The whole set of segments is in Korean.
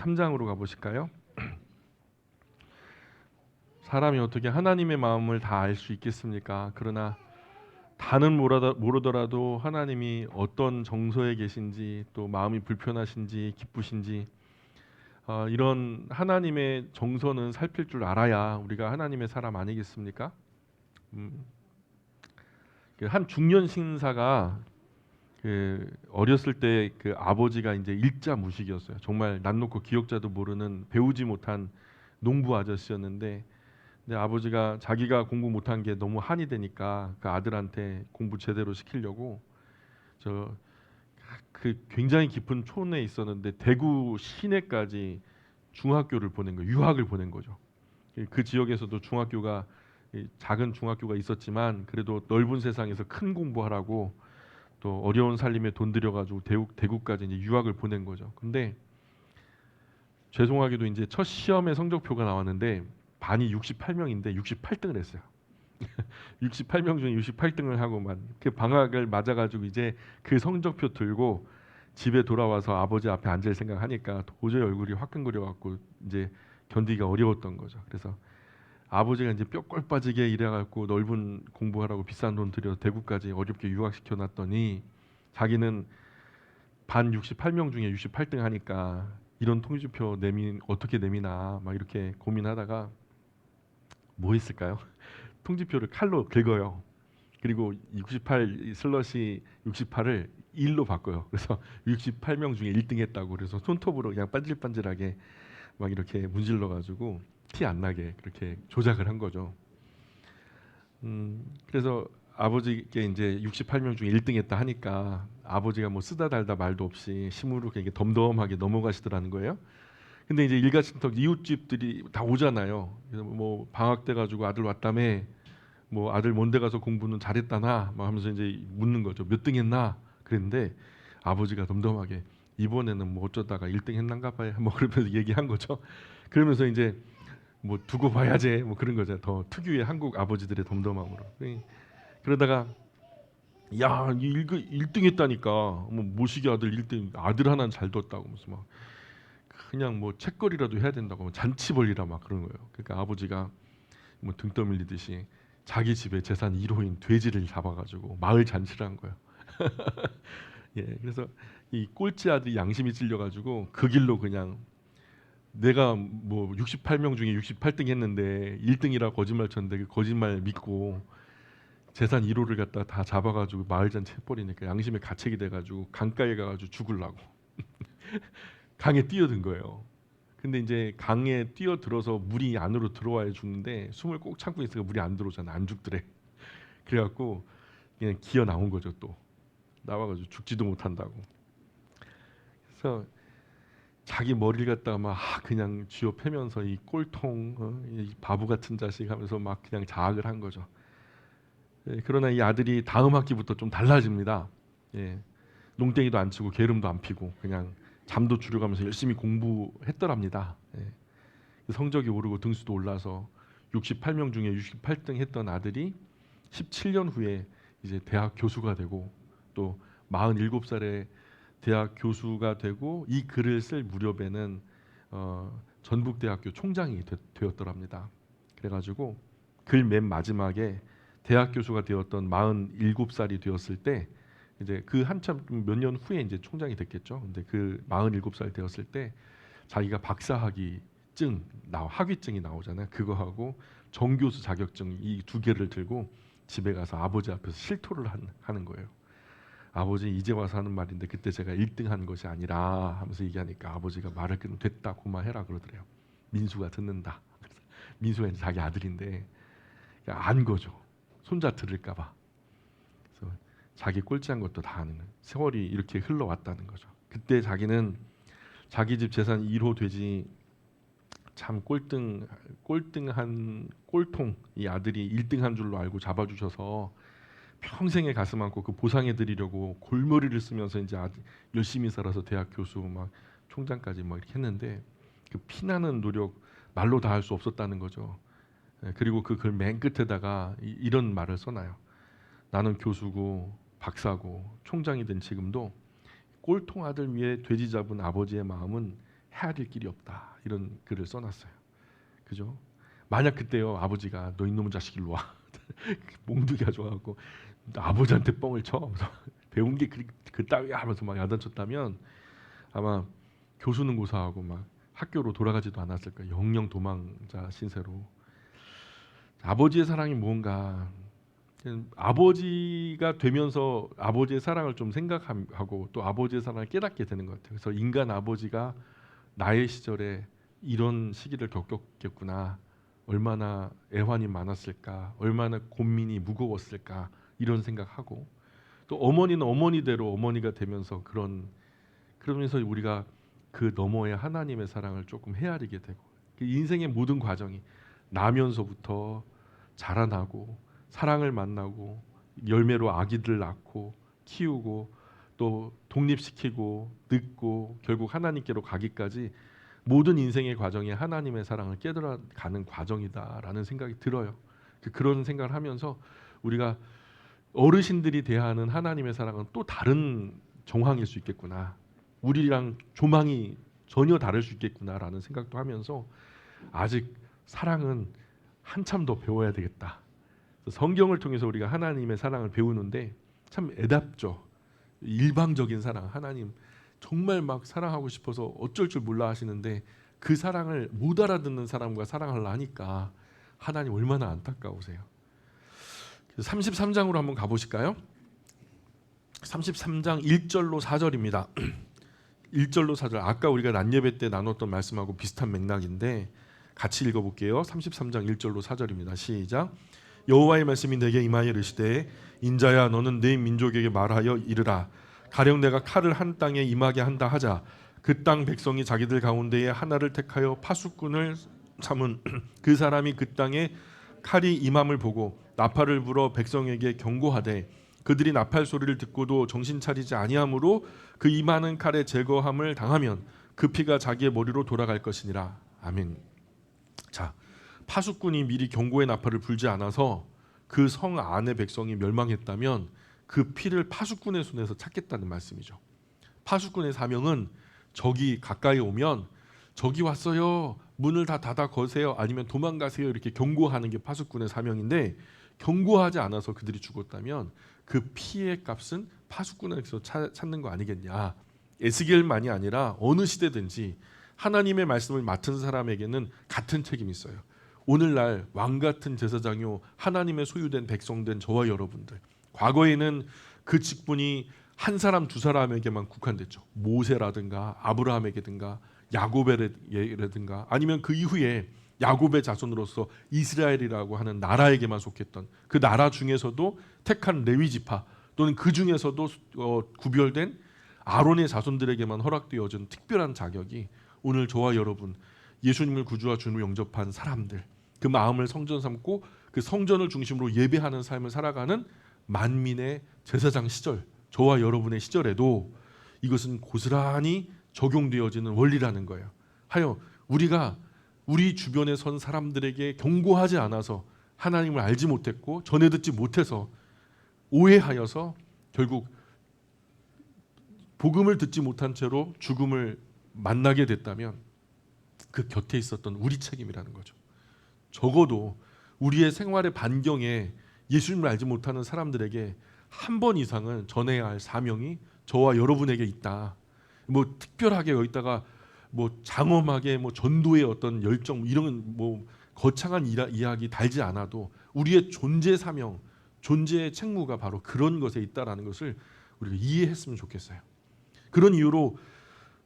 3장으로 가보실까요? 사람이 어떻게 하나님의 마음을 다 알 수 있겠습니까? 그러나 다는 모르더라도 하나님이 어떤 정서에 계신지, 또 마음이 불편하신지 기쁘신지, 이런 하나님의 정서는 살필 줄 알아야 우리가 하나님의 사람 아니겠습니까? 한 중년 신사가 어렸을 때 그 아버지가 이제 일자 무식이었어요. 정말 난 놓고 기억자도 모르는 배우지 못한 농부 아저씨였는데, 근데 아버지가 자기가 공부 못한 게 너무 한이 되니까 그 아들한테 공부 제대로 시키려고 저 그 굉장히 깊은 촌에 있었는데 대구 시내까지 중학교를 보낸 거예요. 유학을 보낸 거죠. 그 지역에서도 중학교가 작은 중학교가 있었지만 그래도 넓은 세상에서 큰 공부하라고 또 어려운 살림에 돈 들여가지고 대구까지 이제 유학을 보낸 거죠. 근데 죄송하게도 이제 첫 시험에 성적표가 나왔는데 반이 68명인데 68등을 했어요. 68명 중에 68등을 하고만 그 방학을 맞아가지고 이제 그 성적표 들고 집에 돌아와서 아버지 앞에 앉을 생각하니까 도저히 얼굴이 화끈거려갖고 이제 견디기가 어려웠던 거죠. 그래서 아버지가 이제 뼈골 빠지게 일해갖고 넓은 공부하라고 비싼 돈 들여서 대구까지 어렵게 유학시켜 놨더니 자기는 반 68명 중에 68등 하니까 이런 통지표 어떻게 내미나 막 이렇게 고민하다가 뭐 했을까요? 통지표를 칼로 긁어요. 그리고 68 슬러시 68을 1로 바꿔요. 그래서 68명 중에 1등 했다고 그래서 손톱으로 그냥 반질반질하게 막 이렇게 문질러 가지고 티 안 나게 그렇게 조작을 한 거죠. 그래서 아버지께 이제 68명 중에 1등 했다 하니까 아버지가 뭐 쓰다 달다 말도 없이 시무룩하게 이렇게 덤덤하게 넘어가시더라는 거예요. 근데 이제 일가친척 이웃집들이 다 오잖아요. 그래서 뭐 방학 때 가지고 아들 왔다며, 뭐 아들 먼데 가서 공부는 잘했다나 막 하면서 이제 묻는 거죠. 몇 등 했나? 그랬는데 아버지가 덤덤하게 이번에는 뭐 어쩌다가 1등 했는가 봐요. 뭐 그러면서 얘기한 거죠. 그러면서 이제 뭐 두고 봐야지 뭐 그런 거죠. 더 특유의 한국 아버지들의 덤덤함으로. 그러다가 야, 1등 했다니까. 뭐 모시기 아들 1등, 아들 하나는 잘 뒀다고 무슨 막 그냥 뭐 책거리라도 해야 된다고 잔치 벌리라 막 그런 거예요. 그러니까 아버지가 뭐 등 떠밀리듯이 자기 집에 재산 1호인 돼지를 잡아가지고 마을 잔치를 한 거예요. 예, 그래서 이 꼴찌 아들이 양심이 찔려가지고 그 길로 그냥 내가 뭐 68명 중에 68등 했는데 1등이라 거짓말 쳤는데 그 거짓말 믿고 재산 1호를 갖다 다 잡아가지고 마을 잔치 해버리니까 양심에 가책이 돼가지고 강가에 가가지고 죽으려고 강에 뛰어든 거예요. 근데 이제 강에 뛰어들어서 물이 안으로 들어와야 죽는데 숨을 꼭 참고 있으니까 물이 안 들어오잖아. 안 죽더래. 그래갖고 그냥 기어 나온 거죠. 또 나와가지고 죽지도 못한다고. 그래서 자기 머리를 갖다가 막 그냥 쥐어 패면서 이 꼴통, 이 바보 같은 자식 하면서 막 그냥 자학을 한 거죠. 예, 그러나 이 아들이 다음 학기부터 좀 달라집니다. 예, 농땡이도 안 치고 게으름도 안 피고 그냥 잠도 줄여가면서 열심히 공부했더랍니다. 예. 성적이 오르고 등수도 올라서 68명 중에 68등 했던 아들이 17년 후에 이제 대학 교수가 되고 또 47살에 대학 교수가 되고 이 글을 쓸 무렵에는 전북대학교 총장이 되었더랍니다. 그래가지고 글 맨 마지막에 대학 교수가 되었던 47살이 되었을 때 이제 그 한참 몇 년 후에 이제 총장이 됐겠죠. 근데 그 47살 되었을 때 자기가 박사학위 학위증이 나오잖아요. 그거하고 정교수 자격증 이 두 개를 들고 집에 가서 아버지 앞에서 실토를 하는 거예요. 아버지 이제 와서 하는 말인데 그때 제가 1등 한 것이 아니라 하면서 얘기하니까 아버지가 말을 끊으면 됐다 고마해라 그러더래요. 민수가 듣는다. 민수가 이제 자기 아들인데 안 거죠. 손자 들을까 봐. 그래서 자기 꼴찌한 것도 다 아는 거예요. 세월이 이렇게 흘러왔다는 거죠. 그때 자기는 자기 집 재산 1호 돼지 참 꼴등한 꼴통 이 아들이 1등한 줄로 알고 잡아주셔서 평생에 가슴 안고 그 보상해 드리려고 골머리를 쓰면서 이제 열심히 살아서 대학 교수 막 총장까지 막 이렇게 했는데 그 피나는 노력 말로 다 할 수 없었다는 거죠. 그리고 그 글 맨 끝에다가 이런 말을 써놔요. 나는 교수고 박사고 총장이 된 지금도 꼴통 아들 위해 돼지 잡은 아버지의 마음은 헤아릴 길이 없다. 이런 글을 써놨어요. 그죠? 만약 그때요 아버지가 너 이놈의 자식 일로 와 몽둥이 가져와갖고 아버지한테 뻥을 쳐 배운 게 그 따위야 하면서 막 야단쳤다면 아마 교수는 고사하고 막 학교로 돌아가지도 않았을 거예요. 영영 도망자 신세로. 아버지의 사랑이 무언가 아버지가 되면서 아버지의 사랑을 좀 생각하고 또 아버지의 사랑을 깨닫게 되는 것 같아요. 그래서 인간 아버지가 나의 시절에 이런 시기를 겪었겠구나. 얼마나 애환이 많았을까. 얼마나 고민이 무거웠을까. 이런 생각하고 또 어머니는 어머니대로 어머니가 되면서 그러면서 우리가 그 너머의 하나님의 사랑을 조금 헤아리게 되고 인생의 모든 과정이 나면서부터 자라나고 사랑을 만나고 열매로 아기들 낳고 키우고 또 독립시키고 늙고 결국 하나님께로 가기까지 모든 인생의 과정이 하나님의 사랑을 깨달아가는 과정이다라는 생각이 들어요. 그런 생각을 하면서 우리가 어르신들이 대하는 하나님의 사랑은 또 다른 정황일 수 있겠구나. 우리랑 조망이 전혀 다를 수 있겠구나라는 생각도 하면서 아직 사랑은 한참 더 배워야 되겠다. 성경을 통해서 우리가 하나님의 사랑을 배우는데 참 애답죠. 일방적인 사랑, 하나님 정말 막 사랑하고 싶어서 어쩔 줄 몰라 하시는데 그 사랑을 못 알아듣는 사람과 사랑하려 하니까 하나님 얼마나 안타까우세요. 33장으로 한번 가보실까요? 33장 1절로 4절입니다. 1절로 4절 아까 우리가 낮예배 때 나눴던 말씀하고 비슷한 맥락인데 같이 읽어볼게요. 33장 1절로 4절입니다. 시작. 여호와의 말씀이 내게 임하여 이르시되 인자야 너는 내 민족에게 말하여 이르라 가령 내가 칼을 한 땅에 임하게 한다 하자 그 땅 백성이 자기들 가운데에 하나를 택하여 파수꾼을 삼은 그 사람이 그 땅에 칼이 임함을 보고 나팔을 불어 백성에게 경고하되 그들이 나팔 소리를 듣고도 정신 차리지 아니하므로 그 임하는 칼의 제거함을 당하면 그 피가 자기의 머리로 돌아갈 것이니라. 아멘. 자, 파수꾼이 미리 경고의 나팔을 불지 않아서 그 성 안의 백성이 멸망했다면 그 피를 파수꾼의 손에서 찾겠다는 말씀이죠. 파수꾼의 사명은 적이 가까이 오면 적이 왔어요. 문을 다 닫아 거세요. 아니면 도망가세요. 이렇게 경고하는 게 파수꾼의 사명인데 경고하지 않아서 그들이 죽었다면 그 피의 값은 파수꾼에서 찾는 거 아니겠냐. 에스겔만이 아니라 어느 시대든지 하나님의 말씀을 맡은 사람에게는 같은 책임이 있어요. 오늘날 왕같은 제사장이요 하나님의 소유된 백성된 저와 여러분들 과거에는 그 직분이 한 사람 두 사람에게만 국한됐죠. 모세라든가 아브라함에게든가 야곱에라든가 아니면 그 이후에 야곱의 자손으로서 이스라엘이라고 하는 나라에게만 속했던 그 나라 중에서도 택한 레위 지파 또는 그 중에서도 구별된 아론의 자손들에게만 허락되어진 특별한 자격이 오늘 저와 여러분 예수님을 구주와 주님을 영접한 사람들 그 마음을 성전 삼고 그 성전을 중심으로 예배하는 삶을 살아가는 만민의 제사장 시절 저와 여러분의 시절에도 이것은 고스란히 적용되어지는 원리라는 거예요. 하여 우리가 우리 주변에 선 사람들에게 경고하지 않아서 하나님을 알지 못했고 전해 듣지 못해서 오해하여서 결국 복음을 듣지 못한 채로 죽음을 만나게 됐다면 그 곁에 있었던 우리 책임이라는 거죠. 적어도 우리의 생활의 반경에 예수님을 알지 못하는 사람들에게 한 번 이상은 전해야 할 사명이 저와 여러분에게 있다. 뭐 특별하게 여기다가 뭐 장엄하게 뭐 전도의 어떤 열정 이런 뭐 거창한 이야기 달지 않아도 우리의 존재 사명, 존재의 책무가 바로 그런 것에 있다라는 것을 우리가 이해했으면 좋겠어요. 그런 이유로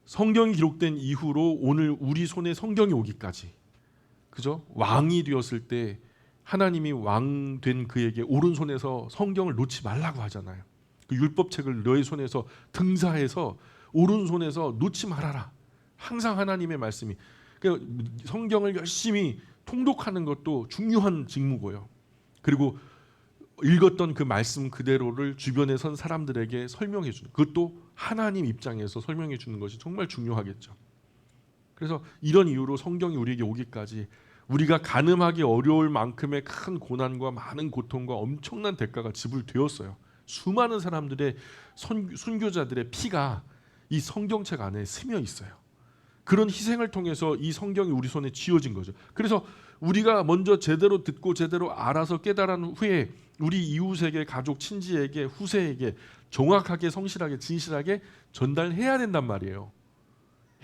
성경이 기록된 이후로 오늘 우리 손에 성경이 오기까지 그죠? 왕이 되었을 때 하나님이 왕 된 그에게 오른손에서 성경을 놓지 말라고 하잖아요. 그 율법책을 너의 손에서 등사해서 오른손에서 놓지 말아라. 항상 하나님의 말씀이 그러니까 성경을 열심히 통독하는 것도 중요한 직무고요. 그리고 읽었던 그 말씀 그대로를 주변에 선 사람들에게 설명해 주는 그것도 하나님 입장에서 설명해 주는 것이 정말 중요하겠죠. 그래서 이런 이유로 성경이 우리에게 오기까지 우리가 가늠하기 어려울 만큼의 큰 고난과 많은 고통과 엄청난 대가가 지불되었어요. 수많은 사람들의 순교자들의 피가 이 성경책 안에 스며 있어요. 그런 희생을 통해서 이 성경이 우리 손에 쥐어진 거죠. 그래서 우리가 먼저 제대로 듣고 제대로 알아서 깨달은 후에 우리 이웃에게, 가족, 친지에게, 후세에게 정확하게, 성실하게, 진실하게 전달해야 된단 말이에요.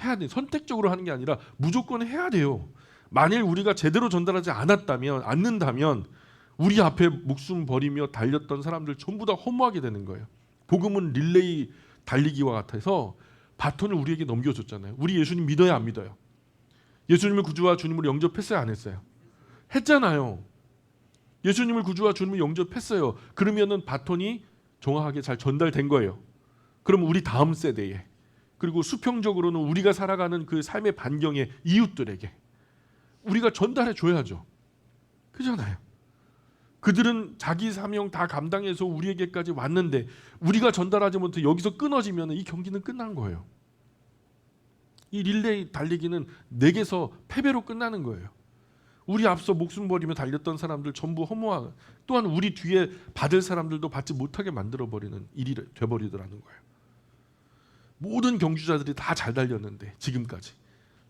해야 돼. 선택적으로 하는 게 아니라 무조건 해야 돼요. 만일 우리가 제대로 전달하지 않는다면 우리 앞에 목숨 버리며 달렸던 사람들 전부 다 허무하게 되는 거예요. 복음은 릴레이 달리기와 같아서 바톤을 우리에게 넘겨줬잖아요. 우리 예수님 믿어야 안 믿어요? 예수님을 구주와 주님으로 영접했어요, 안 했어요? 했잖아요. 예수님을 구주와 주님을 영접했어요. 그러면은 바톤이 정확하게 잘 전달된 거예요. 그럼 우리 다음 세대에, 그리고 수평적으로는 우리가 살아가는 그 삶의 반경의 이웃들에게 우리가 전달해 줘야죠. 그잖아요. 그들은 자기 사명 다 감당해서 우리에게까지 왔는데 우리가 전달하지 못해 여기서 끊어지면 이 경기는 끝난 거예요. 이 릴레이 달리기는 내게서 패배로 끝나는 거예요. 우리 앞서 목숨 버리며 달렸던 사람들 전부 허무하고, 또한 우리 뒤에 받을 사람들도 받지 못하게 만들어버리는 일이 돼버리더라는 거예요. 모든 경주자들이 다 잘 달렸는데 지금까지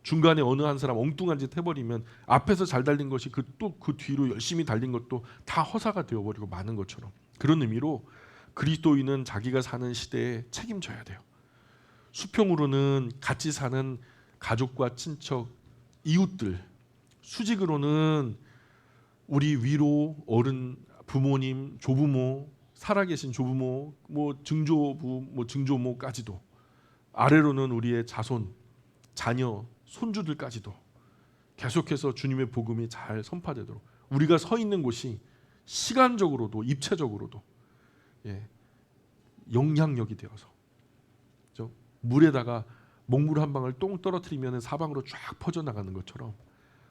중간에 어느 한 사람 엉뚱한 짓 해버리면 앞에서 잘 달린 것이 또 그 뒤로 열심히 달린 것도 다 허사가 되어버리고 마는 것처럼, 그런 의미로 그리스도인은 자기가 사는 시대에 책임져야 돼요. 수평으로는 같이 사는 가족과 친척, 이웃들, 수직으로는 우리 위로 어른, 부모님, 조부모, 살아계신 조부모, 뭐 증조부, 뭐 증조모까지도, 아래로는 우리의 자손, 자녀, 손주들까지도 계속해서 주님의 복음이 잘 선파되도록 우리가 서 있는 곳이 시간적으로도 입체적으로도 영향력이 되어서, 그렇죠? 물에다가 먹물 한 방울 똥 떨어뜨리면 사방으로 쫙 퍼져나가는 것처럼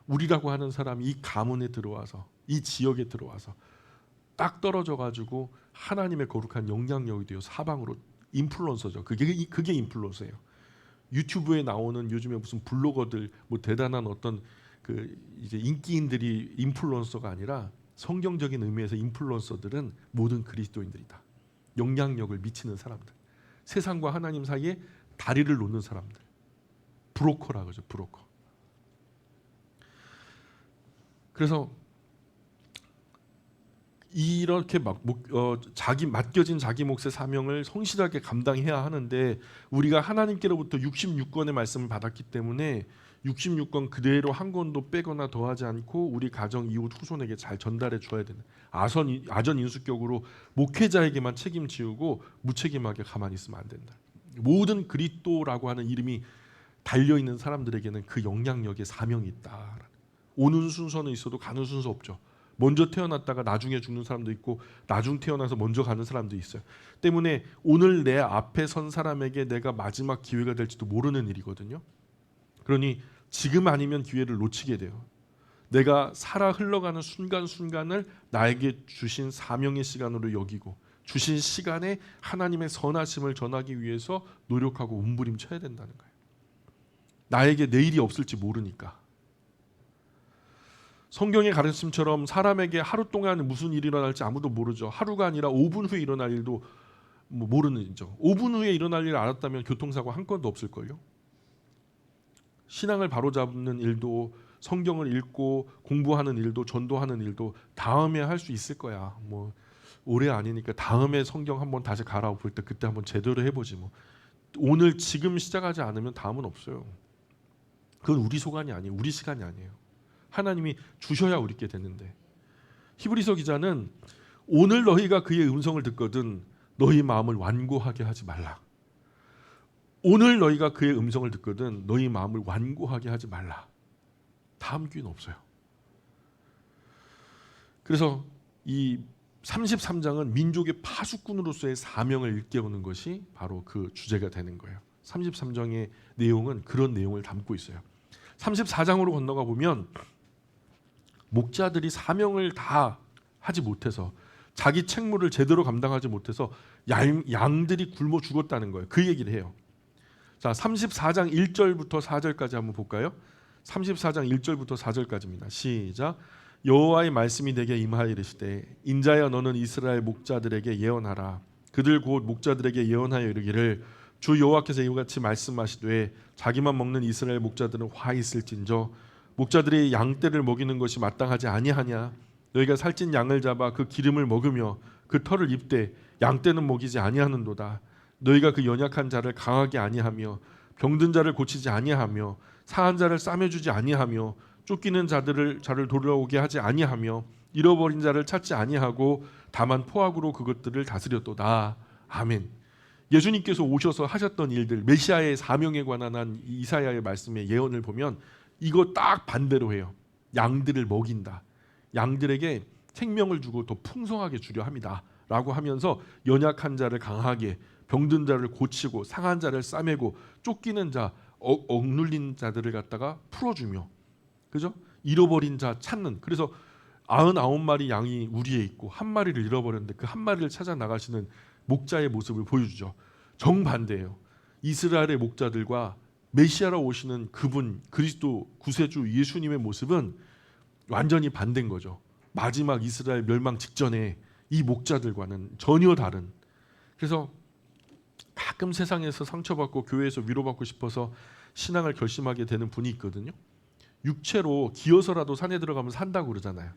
우리라고 하는 사람이 이 가문에 들어와서, 이 지역에 들어와서 딱 떨어져 가지고 하나님의 거룩한 영향력이 되어 사방으로, 인플루언서죠. 그게 인플루언서예요. 유튜브에 나오는 요즘에 무슨 블로거들, 뭐 대단한 어떤 그 이제 인기인들이 인플루언서가 아니라 성경적인 의미에서 인플루언서들은 모든 그리스도인들이다. 영향력을 미치는 사람들, 세상과 하나님 사이에 다리를 놓는 사람들, 브로커라 그러죠. 브로커. 그래서 이렇게 자기 맡겨진 자기 몫의 사명을 성실하게 감당해야 하는데, 우리가 하나님께로부터 66권의 말씀을 받았기 때문에 66권 그대로 한 권도 빼거나 더하지 않고 우리 가정, 이웃, 후손에게 잘 전달해 줘야 되는, 아전 인수격으로 목회자에게만 책임지우고 무책임하게 가만히 있으면 안 된다. 모든 그리스도라고 하는 이름이 달려있는 사람들에게는 그 영향력의 사명이 있다. 오는 순서는 있어도 가는 순서 없죠. 먼저 태어났다가 나중에 죽는 사람도 있고 나중 태어나서 먼저 가는 사람도 있어요. 때문에 오늘 내 앞에 선 사람에게 내가 마지막 기회가 될지도 모르는 일이거든요. 그러니 지금 아니면 기회를 놓치게 돼요. 내가 살아 흘러가는 순간순간을 나에게 주신 사명의 시간으로 여기고 주신 시간에 하나님의 선하심을 전하기 위해서 노력하고 몸부림쳐야 된다는 거예요. 나에게 내일이 없을지 모르니까. 성경의 가르침처럼 사람에게 하루 동안 무슨 일이 일어날지 아무도 모르죠. 하루가 아니라 5분 후에 일어날 일도 모르는 일이죠. 5분 후에 일어날 일을 알았다면 교통사고 한 건도 없을걸요. 신앙을 바로잡는 일도, 성경을 읽고 공부하는 일도, 전도하는 일도 다음에 할 수 있을 거야. 뭐 올해 아니니까 다음에 성경 한번 다시 갈아엎을 때 그때 한번 제대로 해보지 뭐. 오늘 지금 시작하지 않으면 다음은 없어요. 그건 우리 소관이 아니에요. 우리 시간이 아니에요. 하나님이 주셔야 우리께 되는데, 히브리서 기자는 오늘 너희가 그의 음성을 듣거든 너희 마음을 완고하게 하지 말라. 오늘 너희가 그의 음성을 듣거든 너희 마음을 완고하게 하지 말라. 다음 기회는 없어요. 그래서 이 33장은 민족의 파수꾼으로서의 사명을 일깨우는 것이 바로 그 주제가 되는 거예요. 33장의 내용은 그런 내용을 담고 있어요. 34장으로 건너가 보면 목자들이 사명을 다 하지 못해서, 자기 책무를 제대로 감당하지 못해서 양들이 굶어 죽었다는 거예요. 그 얘기를 해요. 자, 34장 1절부터 4절까지 한번 볼까요? 34장 1절부터 4절까지입니다. 시작. 여호와의 말씀이 내게 임하여 이르시되 인자야 너는 이스라엘 목자들에게 예언하라. 그들 곧 목자들에게 예언하여 이르기를 주 여호와께서 이와 같이 말씀하시되 자기만 먹는 이스라엘 목자들은 화 있을진저 목자들이 양떼를 먹이는 것이 마땅하지 아니하냐. 너희가 살찐 양을 잡아 그 기름을 먹으며 그 털을 입되 양떼는 먹이지 아니하는도다. 너희가 그 연약한 자를 강하게 아니하며 병든 자를 고치지 아니하며 상한 자를 싸매주지 아니하며 쫓기는 자를 돌아오게 하지 아니하며 잃어버린 자를 찾지 아니하고 다만 포악으로 그것들을 다스렸도다. 아멘. 예수님께서 오셔서 하셨던 일들, 메시아의 사명에 관한 한 이사야의 말씀의 예언을 보면 이거 딱 반대로 해요. 양들을 먹인다. 양들에게 생명을 주고 더 풍성하게 주려 합니다. 라고 하면서 연약한 자를 강하게, 병든 자를 고치고, 상한 자를 싸매고, 쫓기는 자, 억눌린 자들을 갖다가 풀어주며, 그죠? 잃어버린 자 찾는. 그래서 99마리 양이 우리에 있고 한 마리를 잃어버렸는데 그 한 마리를 찾아 나가시는 목자의 모습을 보여주죠. 정반대예요. 이스라엘의 목자들과 메시아로 오시는 그분 그리스도 구세주 예수님의 모습은 완전히 반대인 거죠. 마지막 이스라엘 멸망 직전에 이 목자들과는 전혀 다른. 그래서 가끔 세상에서 상처받고 교회에서 위로받고 싶어서 신앙을 결심하게 되는 분이 있거든요. 육체로 기어서라도 산에 들어가면 산다고 그러잖아요.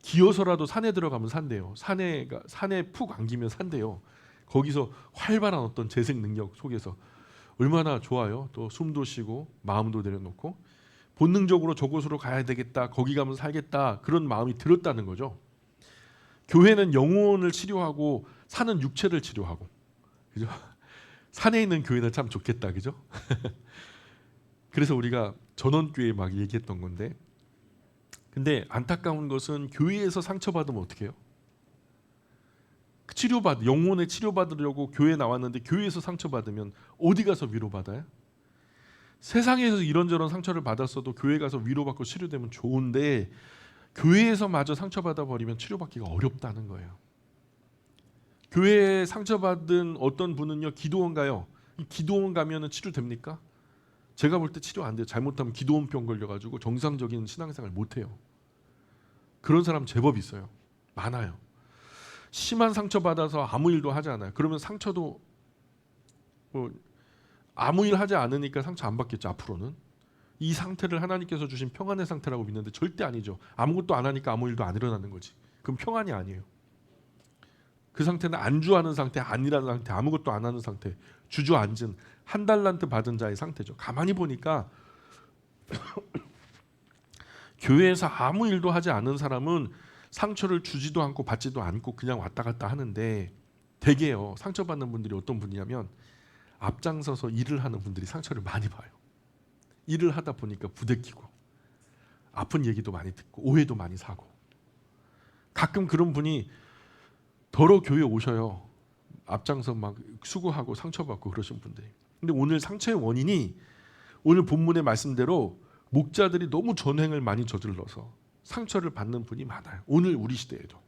기어서라도 산에 들어가면 산대요. 산에 푹 안기면 산대요. 거기서 활발한 어떤 재생 능력 속에서 얼마나 좋아요. 또 숨도 쉬고 마음도 내려놓고 본능적으로 저곳으로 가야 되겠다. 거기 가면 살겠다. 그런 마음이 들었다는 거죠. 교회는 영혼을 치료하고 산은 육체를 치료하고, 그죠? 산에 있는 교회는 참 좋겠다, 그죠? 그래서 우리가 전원교회 막 얘기했던 건데, 안타까운 것은 교회에서 상처받으면 어떻게 해요? 영혼의 치료받으려고 교회 나왔는데 교회에서 상처받으면 어디 가서 위로받아요? 세상에서 이런저런 상처를 받았어도 교회 가서 위로받고 치료되면 좋은데 교회에서 마저 상처받아 버리면 치료받기가 어렵다는 거예요. 교회에 상처받은 어떤 분은요, 기도원 가요. 기도원 가면은 치료됩니까? 제가 볼 때 치료 안 돼요. 잘못하면 기도원병 걸려가지고 정상적인 신앙생활 못 해요. 그런 사람 제법 있어요. 많아요. 심한 상처 받아서 아무 일도 하지 않아요. 그러면 상처도 아무 일 하지 않으니까 상처 안 받겠죠. 앞으로는 이 상태를 하나님께서 주신 평안의 상태라고 믿는데 절대 아니죠. 아무것도 안 하니까 아무 일도 안 일어나는 거지. 그럼 평안이 아니에요. 그 상태는 안주하는 상태, 안일하는 상태, 아무것도 안 하는 상태, 주저앉은 한 달란트 받은 자의 상태죠. 가만히 보니까 교회에서 아무 일도 하지 않은 사람은 상처를 주지도 않고 받지도 않고 그냥 왔다 갔다 하는데, 대개요 상처받는 분들이 어떤 분이냐면 앞장서서 일을 하는 분들이 상처를 많이 봐요. 일을 하다 보니까 부대끼고 아픈 얘기도 많이 듣고 오해도 많이 사고, 가끔 그런 분이 더러 교회 오셔요. 앞장서 막 수고하고 상처받고 그러신 분들이. 근데 오늘 상처의 원인이 오늘 본문의 말씀대로 목자들이 너무 전횡을 많이 저질러서 상처를 받는 분이 많아요. 오늘 우리 시대에도.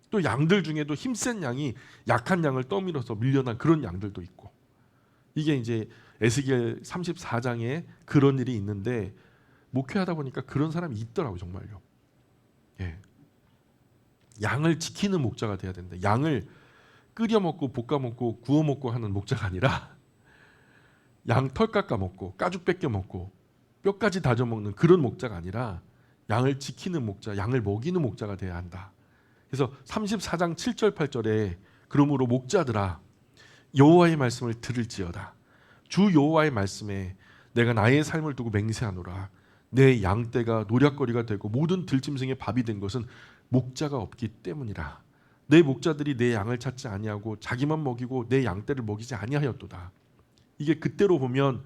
또 양들 중에도 힘센 양이 약한 양을 떠밀어서 밀려난 그런 양들도 있고. 이게 이제 에스겔 34장에 그런 일이 있는데 목회하다 보니까 그런 사람이 있더라고요. 정말요. 예. 양을 지키는 목자가 돼야 된다. 양을 끓여 먹고 볶아 먹고 구워 먹고 하는 목자가 아니라 양 털 깎아 먹고 가죽 뺏겨 먹고 뼈까지 다져 먹는 그런 목자가 아니라 양을 지키는 목자, 양을 먹이는 목자가 돼야 한다. 그래서 34장 7절 8절에 그러므로 목자들아 여호와의 말씀을 들을지어다. 주 여호와의 말씀에 내가 나의 삶을 두고 맹세하노라. 내 양떼가 노략거리가 되고 모든 들짐승의 밥이 된 것은 목자가 없기 때문이라. 내 목자들이 내 양을 찾지 아니하고 자기만 먹이고 내 양떼를 먹이지 아니하였도다. 이게 그때로 보면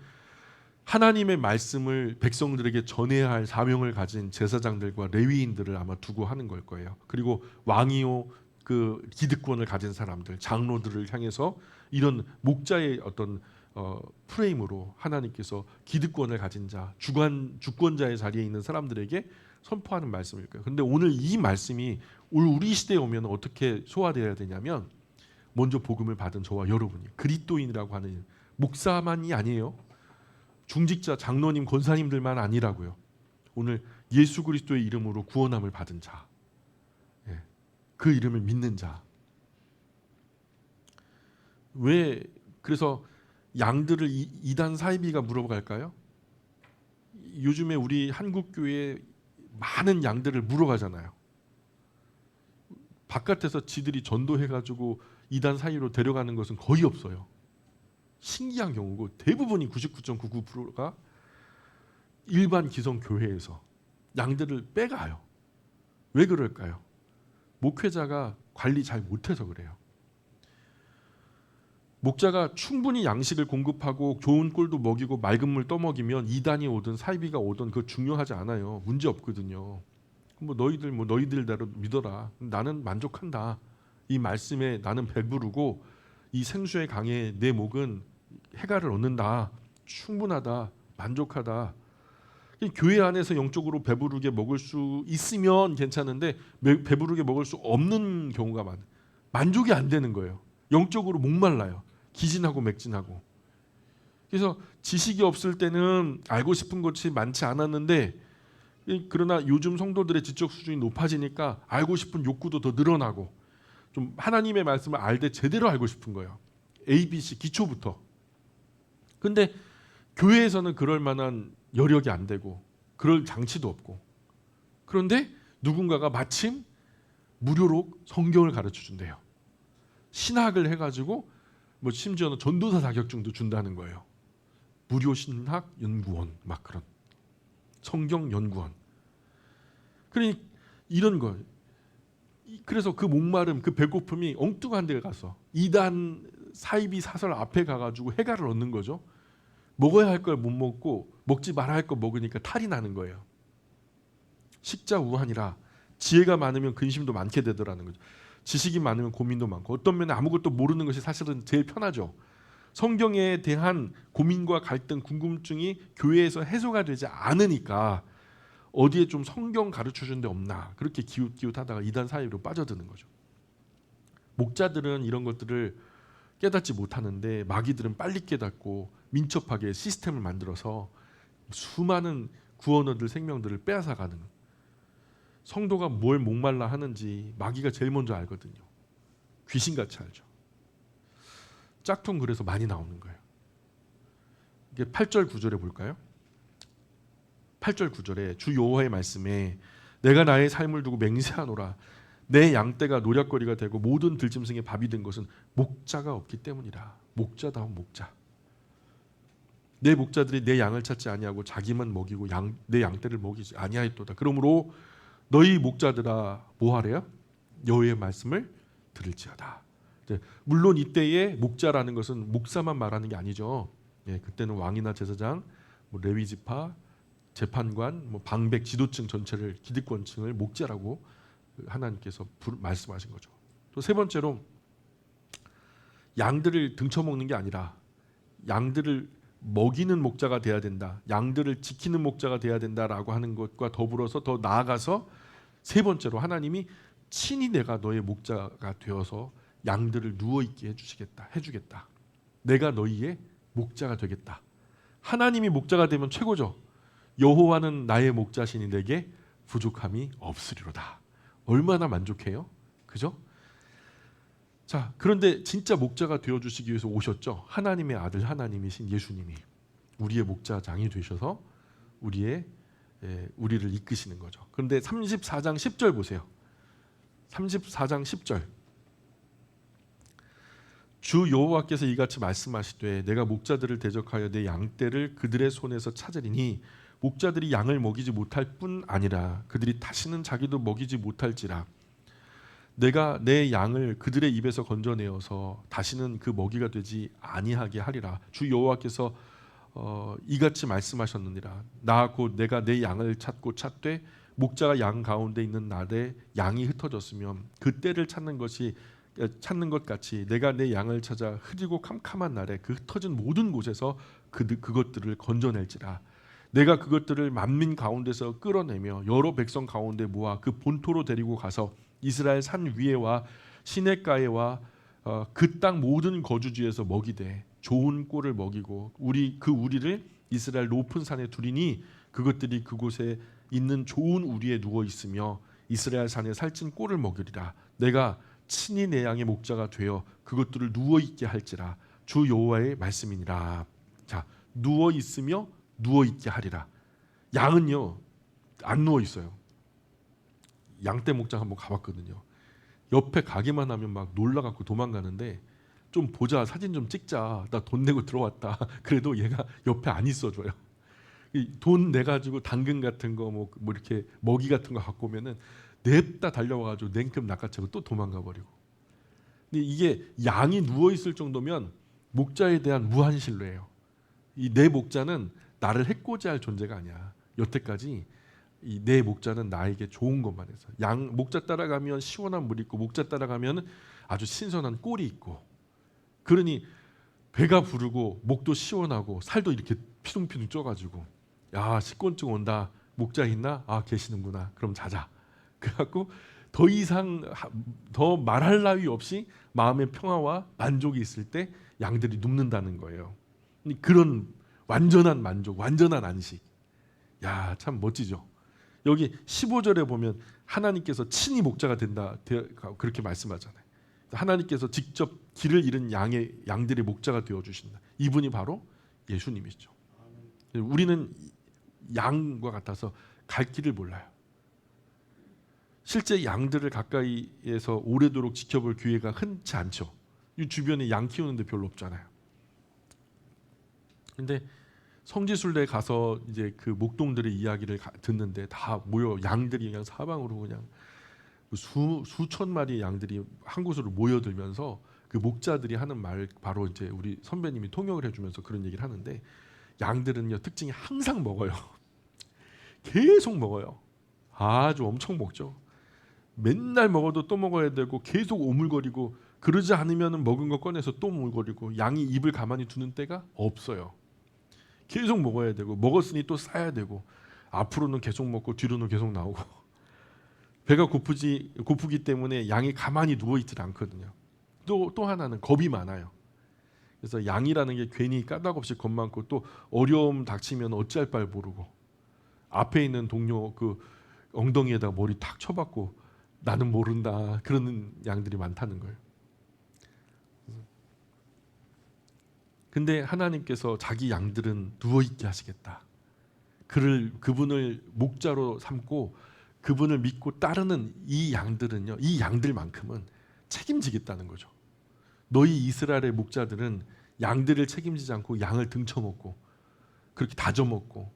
하나님의 말씀을 백성들에게 전해야 할 사명을 가진 제사장들과 레위인들을 아마 두고 하는 걸 거예요. 그리고 왕이요 그 기득권을 가진 사람들, 장로들을 향해서 이런 목자의 어떤 프레임으로 하나님께서 기득권을 가진 자, 주권자의 자리에 있는 사람들에게 선포하는 말씀일 거예요. 그런데 오늘 이 말씀이 우리 시대에 오면 어떻게 소화되어야 되냐면, 먼저 복음을 받은 저와 여러분이 그리스도인이라고 하는 목사만이 아니에요. 중직자, 장로님, 권사님들만 아니라고요. 오늘 예수 그리스도의 이름으로 구원함을 받은 자, 그 이름을 믿는 자. 왜 그래서 양들을 이단 사이비가 물어갈까요? 요즘에 우리 한국 교회에 많은 양들을 물어가잖아요. 바깥에서 지들이 전도해가지고 이단 사이로 데려가는 것은 거의 없어요. 신기한 경우고 대부분이 99.99%가 일반 기성 교회에서 양들을 빼가요. 왜 그럴까요? 목회자가 관리 잘 못해서 그래요. 목자가 충분히 양식을 공급하고 좋은 꼴도 먹이고 맑은 물 떠먹이면 이단이 오든 사이비가 오든 그거 중요하지 않아요. 문제 없거든요. 뭐 너희들대로 믿어라. 나는 만족한다. 이 말씀에 나는 배부르고 이 생수의 강에 내 목은 해갈을 얻는다. 충분하다. 만족하다. 교회 안에서 영적으로 배부르게 먹을 수 있으면 괜찮은데 배부르게 먹을 수 없는 경우가 많아요. 만족이 안 되는 거예요. 영적으로 목말라요. 기진하고 맥진하고. 그래서 지식이 없을 때는 알고 싶은 것이 많지 않았는데 그러나 요즘 성도들의 지적 수준이 높아지니까 알고 싶은 욕구도 더 늘어나고 좀 하나님의 말씀을 알 때 제대로 알고 싶은 거예요. ABC 기초부터. 근데 교회에서는 그럴 만한 여력이 안 되고 그럴 장치도 없고 그런데 누군가가 마침 무료로 성경을 가르쳐 준대요. 신학을 해가지고 뭐 심지어는 전도사 자격증도 준다는 거예요. 무료 신학 연구원 막 그런 성경 연구원. 그러니 이런 거. 그래서 그 목마름, 그 배고픔이 엉뚱한 데 가서 이단 사이비 사설 앞에 가가지고 해갈을 얻는 거죠. 먹어야 할 걸 못 먹고 먹지 말아야 할 거 먹으니까 탈이 나는 거예요. 식자우한이라 지혜가 많으면 근심도 많게 되더라는 거죠. 지식이 많으면 고민도 많고 어떤 면에 아무것도 모르는 것이 사실은 제일 편하죠. 성경에 대한 고민과 갈등, 궁금증이 교회에서 해소가 되지 않으니까 어디에 좀 성경 가르쳐준 데 없나 그렇게 기웃기웃하다가 이단 사이로 빠져드는 거죠. 목자들은 이런 것들을 깨닫지 못하는데 마귀들은 빨리 깨닫고 민첩하게 시스템을 만들어서 수많은 구원 얻을 생명들을 빼앗아가는 성도가 뭘 목말라 하는지 마귀가 제일 먼저 알거든요. 귀신같이 알죠. 짝퉁 그래서 많이 나오는 거예요. 이게 8절 9절에 볼까요? 8절 9절에 주 여호와의 말씀에 내가 나의 삶을 두고 맹세하노라 내 양떼가 노략거리가 되고 모든 들짐승의 밥이 된 것은 목자가 없기 때문이라. 목자다운 목자. 내 목자들이 내 양을 찾지 아니하고 자기만 먹이고 내 양떼를 먹이지 아니하였도다. 그러므로 너희 목자들아 뭐하래요? 여호와의 말씀을 들을지어다. 물론 이때의 목자라는 것은 목사만 말하는 게 아니죠. 예, 그때는 왕이나 제사장, 뭐 레위 지파, 재판관, 뭐 방백, 지도층 전체를 기득권층을 목자라고 하나님께서 말씀하신 거죠. 또 세 번째로 양들을 등쳐먹는 게 아니라 양들을 먹이는 목자가 돼야 된다. 양들을 지키는 목자가 돼야 된다라고 하는 것과 더불어서 더 나아가서 세 번째로 하나님이 친히 내가 너의 목자가 되어서 양들을 누워있게 해주겠다. 내가 너희의 목자가 되겠다. 하나님이 목자가 되면 최고죠. 여호와는 나의 목자시니 내게 부족함이 없으리로다. 얼마나 만족해요? 그죠? 자, 그런데 진짜 목자가 되어주시기 위해서 오셨죠. 하나님의 아들 하나님이신 예수님이 우리의 목자장이 되셔서 우리를 이끄시는 거죠. 그런데 34장 10절 보세요. 34장 10절 주 여호와께서 이같이 말씀하시되 내가 목자들을 대적하여 내 양떼를 그들의 손에서 찾으리니 목자들이 양을 먹이지 못할 뿐 아니라 그들이 다시는 자기도 먹이지 못할지라 내가 내 양을 그들의 입에서 건져내어서 다시는 그 먹이가 되지 아니하게 하리라. 주 여호와께서 이같이 말씀하셨느니라. 나 곧 내가 내 양을 찾고 찾되 목자가 양 가운데 있는 날에 양이 흩어졌으면 그 때를 찾는 것 같이 내가 내 양을 찾아 흐리고 캄캄한 날에 그 흩어진 모든 곳에서 그것들을 건져낼지라. 내가 그것들을 만민 가운데서 끌어내며 여러 백성 가운데 모아 그 본토로 데리고 가서 이스라엘 산 위에와 시냇가에와 그 땅 모든 거주지에서 먹이되 좋은 꼴을 먹이고 우리를 이스라엘 높은 산에 두리니 그것들이 그곳에 있는 좋은 우리에 누워 있으며 이스라엘 산에 살찐 꼴을 먹으리라. 내가 친히 내 양의 목자가 되어 그것들을 누워 있게 할지라. 주 여호와의 말씀이니라. 자, 누워 있으며 누워 있게 하리라. 양은요 안 누워 있어요. 양떼 목장 한번 가봤거든요. 옆에 가기만 하면 막 놀라갖고 도망가는데, 좀 보자, 사진 좀 찍자, 나 돈 내고 들어왔다. 그래도 얘가 옆에 안 있어줘요. 돈 내가지고 당근 같은 거 뭐 이렇게 먹이 같은 거 갖고 오면은 냅다 달려와가지고 냉큼 낚아채고 또 도망가 버리고. 근데 이게 양이 누워 있을 정도면 목자에 대한 무한 신뢰예요. 이 내 목자는 나를 해코지할 존재가 아니야. 여태까지 이 내 목자는 나에게 좋은 것만 해서. 양 목자 따라가면 시원한 물 있고, 목자 따라가면 아주 신선한 꼴이 있고, 그러니 배가 부르고 목도 시원하고 살도 이렇게 피둥피둥 쪄가지고, 야, 식곤증 온다, 목자 있나? 아, 계시는구나, 그럼 자자. 그래갖고 더 이상 더 말할 나위 없이 마음의 평화와 만족이 있을 때 양들이 눕는다는 거예요. 그런 완전한 만족, 완전한 안식. 야, 참 멋지죠. 여기 15절에 보면 하나님께서 친히 목자가 된다, 그렇게 말씀하잖아요. 하나님께서 직접 길을 잃은 양들의 목자가 되어 주신다. 이분이 바로 예수님이죠. 우리는 양과 같아서 갈 길을 몰라요. 실제 양들을 가까이에서 오래도록 지켜볼 기회가 흔치 않죠. 이 주변에 양 키우는데 별로 없잖아요. 근데 성지순례 가서 이제 그 목동들의 이야기를 듣는데 다 모여, 양들이 그냥 사방으로 그냥 수천 마리의 양들이 한 곳으로 모여들면서 그 목자들이 하는 말, 바로 이제 우리 선배님이 통역을 해주면서 그런 얘기를 하는데, 양들은요 특징이 항상 먹어요. 계속 먹어요. 아주 엄청 먹죠. 맨날 먹어도 또 먹어야 되고, 계속 오물거리고, 그러지 않으면 먹은 거 꺼내서 또 오물거리고, 양이 입을 가만히 두는 때가 없어요. 계속 먹어야 되고, 먹었으니 또 싸야 되고, 앞으로는 계속 먹고 뒤로는 계속 나오고. 배가 고프기 때문에 양이 가만히 누워 있질 않거든요. 또 하나는 겁이 많아요. 그래서 양이라는 게 괜히 까닭없이 겁 많고, 또 어려움 닥치면 어찌할 바를 모르고, 앞에 있는 동료 그 엉덩이에다 머리 탁 쳐박고 나는 모른다, 그러는 양들이 많다는 거예요. 근데 하나님께서 자기 양들은 누워있게 하시겠다, 그분을 목자로 삼고 그분을 믿고 따르는 이 양들은요, 이 양들만큼은 책임지겠다는 거죠. 너희 이스라엘의 목자들은 양들을 책임지지 않고 양을 등쳐먹고 그렇게 다져먹고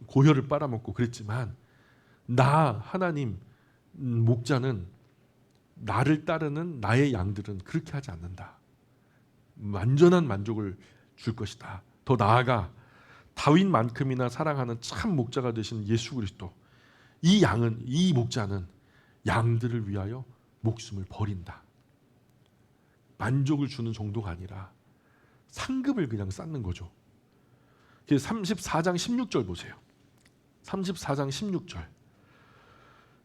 고혈을 빨아먹고 그랬지만, 나 하나님 목자는, 나를 따르는 나의 양들은 그렇게 하지 않는다. 완전한 만족을 줄 것이다. 더 나아가 다윗만큼이나 사랑하는 참 목자가 되신 예수 그리스도, 이 양은, 이 목자는 양들을 위하여 목숨을 버린다. 만족을 주는 정도가 아니라 상급을 그냥 쌓는 거죠. 34장 16절 보세요. 34장 16절.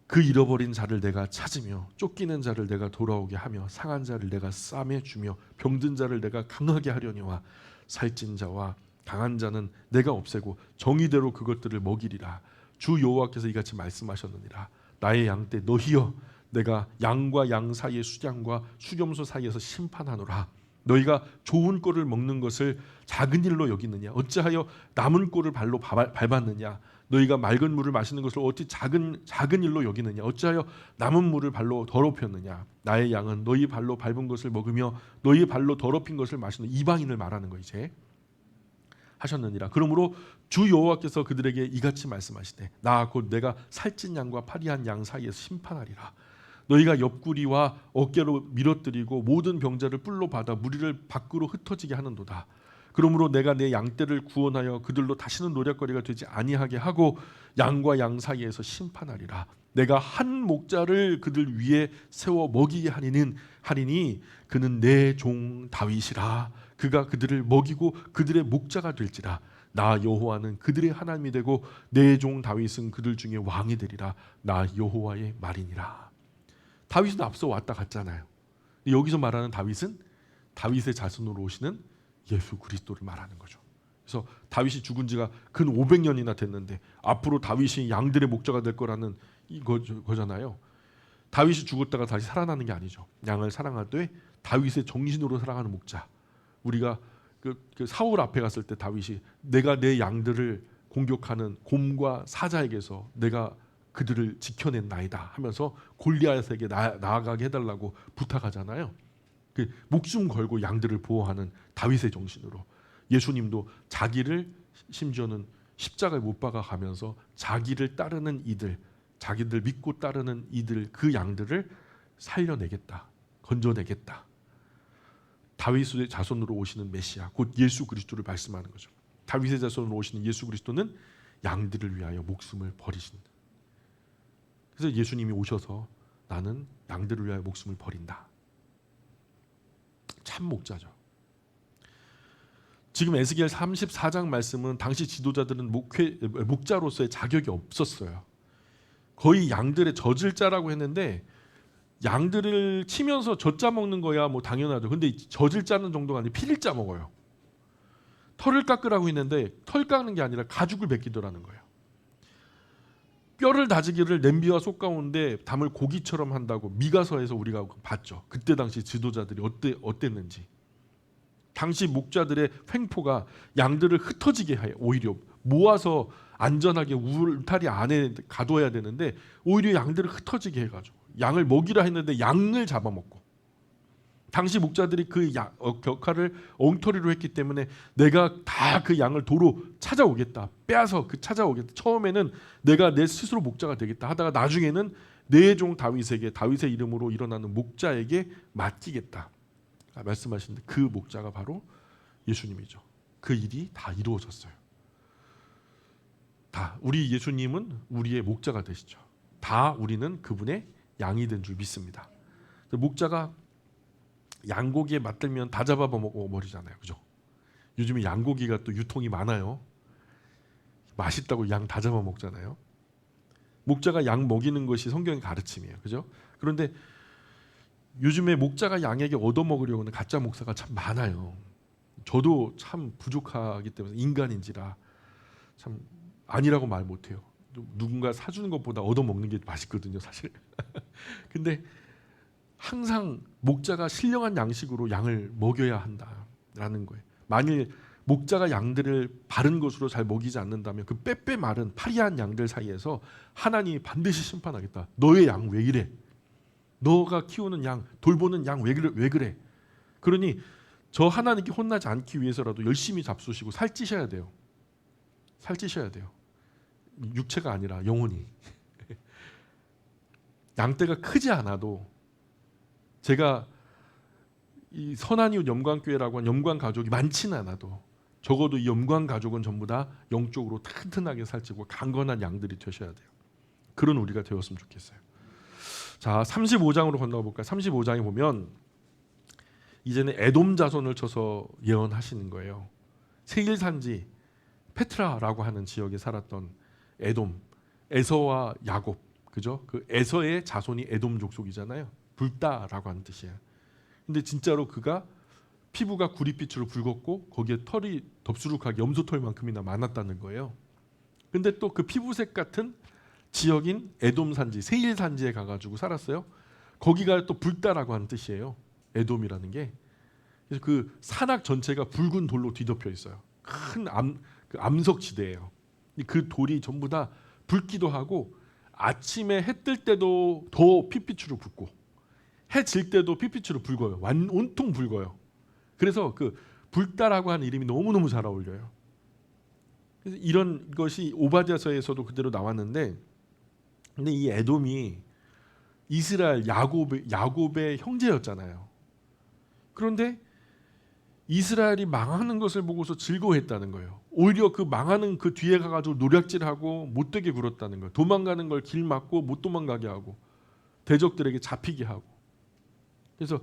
그 잃어버린 자를 내가 찾으며 쫓기는 자를 내가 돌아오게 하며 상한 자를 내가 싸매 주며 병든 자를 내가 강하게 하려니와 살찐 자와 강한 자는 내가 없애고 정의대로 그것들을 먹이리라. 주 여호와께서 이같이 말씀하셨느니라. 나의 양떼 너희여, 내가 양과 양 사이의 수양과 수렴소 사이에서 심판하노라. 너희가 좋은 꼴을 먹는 것을 작은 일로 여기느냐? 어찌하여 남은 꼴을 발로 밟았느냐? 너희가 맑은 물을 마시는 것을 어찌 작은 일로 여기느냐? 어찌하여 남은 물을 발로 더럽혔느냐? 나의 양은 너희 발로 밟은 것을 먹으며 너희 발로 더럽힌 것을 마시는 이방인을 말하는 거 이제 하셨느니라. 그러므로 주 여호와께서 그들에게 이같이 말씀하시되, 나 곧 내가 살찐 양과 파리한 양 사이에서 심판하리라. 너희가 옆구리와 어깨로 밀어뜨리고 모든 병자를 뿔로 받아 무리를 밖으로 흩어지게 하는도다. 그러므로 내가 내 양떼를 구원하여 그들로 다시는 노략거리가 되지 아니하게 하고 양과 양 사이에서 심판하리라. 내가 한 목자를 그들 위에 세워 먹이게 하리니 그는 내 종 다윗이라. 그가 그들을 먹이고 그들의 목자가 될지라. 나 여호와는 그들의 하나님이 되고 내 종 다윗은 그들 중에 왕이 되리라. 나 여호와의 말이니라. 다윗은 앞서 왔다 갔잖아요. 여기서 말하는 다윗은 다윗의 자손으로 오시는 예수 그리스도를 말하는 거죠. 그래서 다윗이 죽은 지가 근 500년이나 됐는데 앞으로 다윗이 양들의 목자가 될 거라는 거잖아요. 다윗이 죽었다가 다시 살아나는 게 아니죠. 양을 사랑하되 다윗의 정신으로 살아가는 목자, 우리가 그 사울 앞에 갔을 때 다윗이 내가 내 양들을 공격하는 곰과 사자에게서 내가 그들을 지켜낸나이다 하면서 골리앗에게 나아가게 해달라고 부탁하잖아요. 그 목숨 걸고 양들을 보호하는 다윗의 정신으로 예수님도 자기를 심지어는 십자가에 못 박아 가면서 자기를 따르는 이들, 자기들 믿고 따르는 이들, 그 양들을 살려내겠다, 건져내겠다. 다윗의 자손으로 오시는 메시아, 곧 예수 그리스도를 말씀하는 거죠. 다윗의 자손으로 오시는 예수 그리스도는 양들을 위하여 목숨을 버리신다. 그래서 예수님이 오셔서 나는 양들을 위하여 목숨을 버린다. 참 목자죠. 지금 에스겔 34장 말씀은 당시 지도자들은 목자로서의 자격이 없었어요. 거의 양들의 젖을 짜라고 했는데 양들을 치면서 젖 짜 먹는 거야 뭐 당연하죠. 근데 젖을 짜는 정도가 아니라 피를 짜 먹어요. 털을 깎으라고 했는데 털 깎는 게 아니라 가죽을 벗기더라는 거예요. 뼈를 다지기를 냄비와 솥 가운데 담을 고기처럼 한다고 미가서에서 우리가 봤죠. 그때 당시 지도자들이 어땠는지. 당시 목자들의 횡포가 양들을 흩어지게 해 오히려 모아서 안전하게 울타리 안에 가둬야 되는데 오히려 양들을 흩어지게 해가지고 양을 먹이라 했는데 양을 잡아먹고 당시 목자들이 그 역할을 엉터리로 했기 때문에 내가 다 그 양을 도로 찾아오겠다 빼앗아 찾아오겠다 처음에는 내가 내 스스로 목자가 되겠다 하다가 나중에는 내 종 다윗에게 다윗의 이름으로 일어나는 목자에게 맡기겠다 말씀하시는데 그 목자가 바로 예수님이죠. 그 일이 다 이루어졌어요. 다 우리 예수님은 우리의 목자가 되시죠. 다 우리는 그분의 양이 된 줄 믿습니다. 목자가 양고기에 맞들면 다 잡아먹어 버리잖아요. 그죠? 요즘에 양고기가 또 유통이 많아요. 맛있다고 양 다 잡아먹잖아요. 목자가 양 먹이는 것이 성경의 가르침이에요. 그죠? 그런데 요즘에 목자가 양에게 얻어먹으려고 하는 가짜 목사가 참 많아요. 저도 참 부족하기 때문에 인간인지라 참 아니라고 말 못해요. 누군가 사주는 것보다 얻어먹는 게 맛있거든요 사실. 근데 항상 목자가 신령한 양식으로 양을 먹여야 한다라는 거예요. 만일 목자가 양들을 바른 것으로 잘 먹이지 않는다면 그 빼빼 마른 파리한 양들 사이에서 하나님이 반드시 심판하겠다. 너의 양 왜 이래? 너가 키우는 양, 돌보는 양 왜 그래? 그러니 저 하나님께 혼나지 않기 위해서라도 열심히 잡수시고 살찌셔야 돼요. 살찌셔야 돼요. 육체가 아니라 영혼이. 양떼가 크지 않아도 제가 이 선한이웃 염관교회라고 하는 염관 가족이 많지는 않아도 적어도 이 염관 가족은 전부 다 영적으로 튼튼하게 살찌고 강건한 양들이 되셔야 돼요. 그런 우리가 되었으면 좋겠어요. 자, 35장으로 건너가 볼까요? 35장에 보면 이제는 에돔 자손을 쳐서 예언하시는 거예요. 세일 산지 페트라라고 하는 지역에 살았던 에돔, 에서와 야곱, 그죠? 그 에서의 자손이 에돔 족속이잖아요. 붉다라고 하는 뜻이에요. 근데 진짜로 그가 피부가 구릿빛으로 붉었고 거기에 털이 덥수룩하게 염소털만큼이나 많았다는 거예요. 근데 또 그 피부색 같은 지역인 에돔 산지, 세일 산지에 가가지고 살았어요. 거기가 또 붉다라고 하는 뜻이에요. 에돔이라는 게. 그래서 그 산악 전체가 붉은 돌로 뒤덮여 있어요. 큰 암석 지대예요. 그 돌이 전부 다 붉기도 하고 아침에 해 뜰 때도 더 핏빛으로 붉고 해 질 때도 핏빛으로 붉어요. 온통 붉어요. 그래서 그 붉다라고 하는 이름이 너무너무 잘 어울려요. 그래서 이런 것이 오바댜서에서도 그대로 나왔는데 근데 이 에돔이 이스라엘 야곱의 형제였잖아요. 그런데 이스라엘이 망하는 것을 보고서 즐거워했다는 거예요. 오히려 그 망하는 그 뒤에 가가지고 노략질하고 못되게 굴었다는 거예요. 도망가는 걸 길 막고 못 도망가게 하고 대적들에게 잡히게 하고. 그래서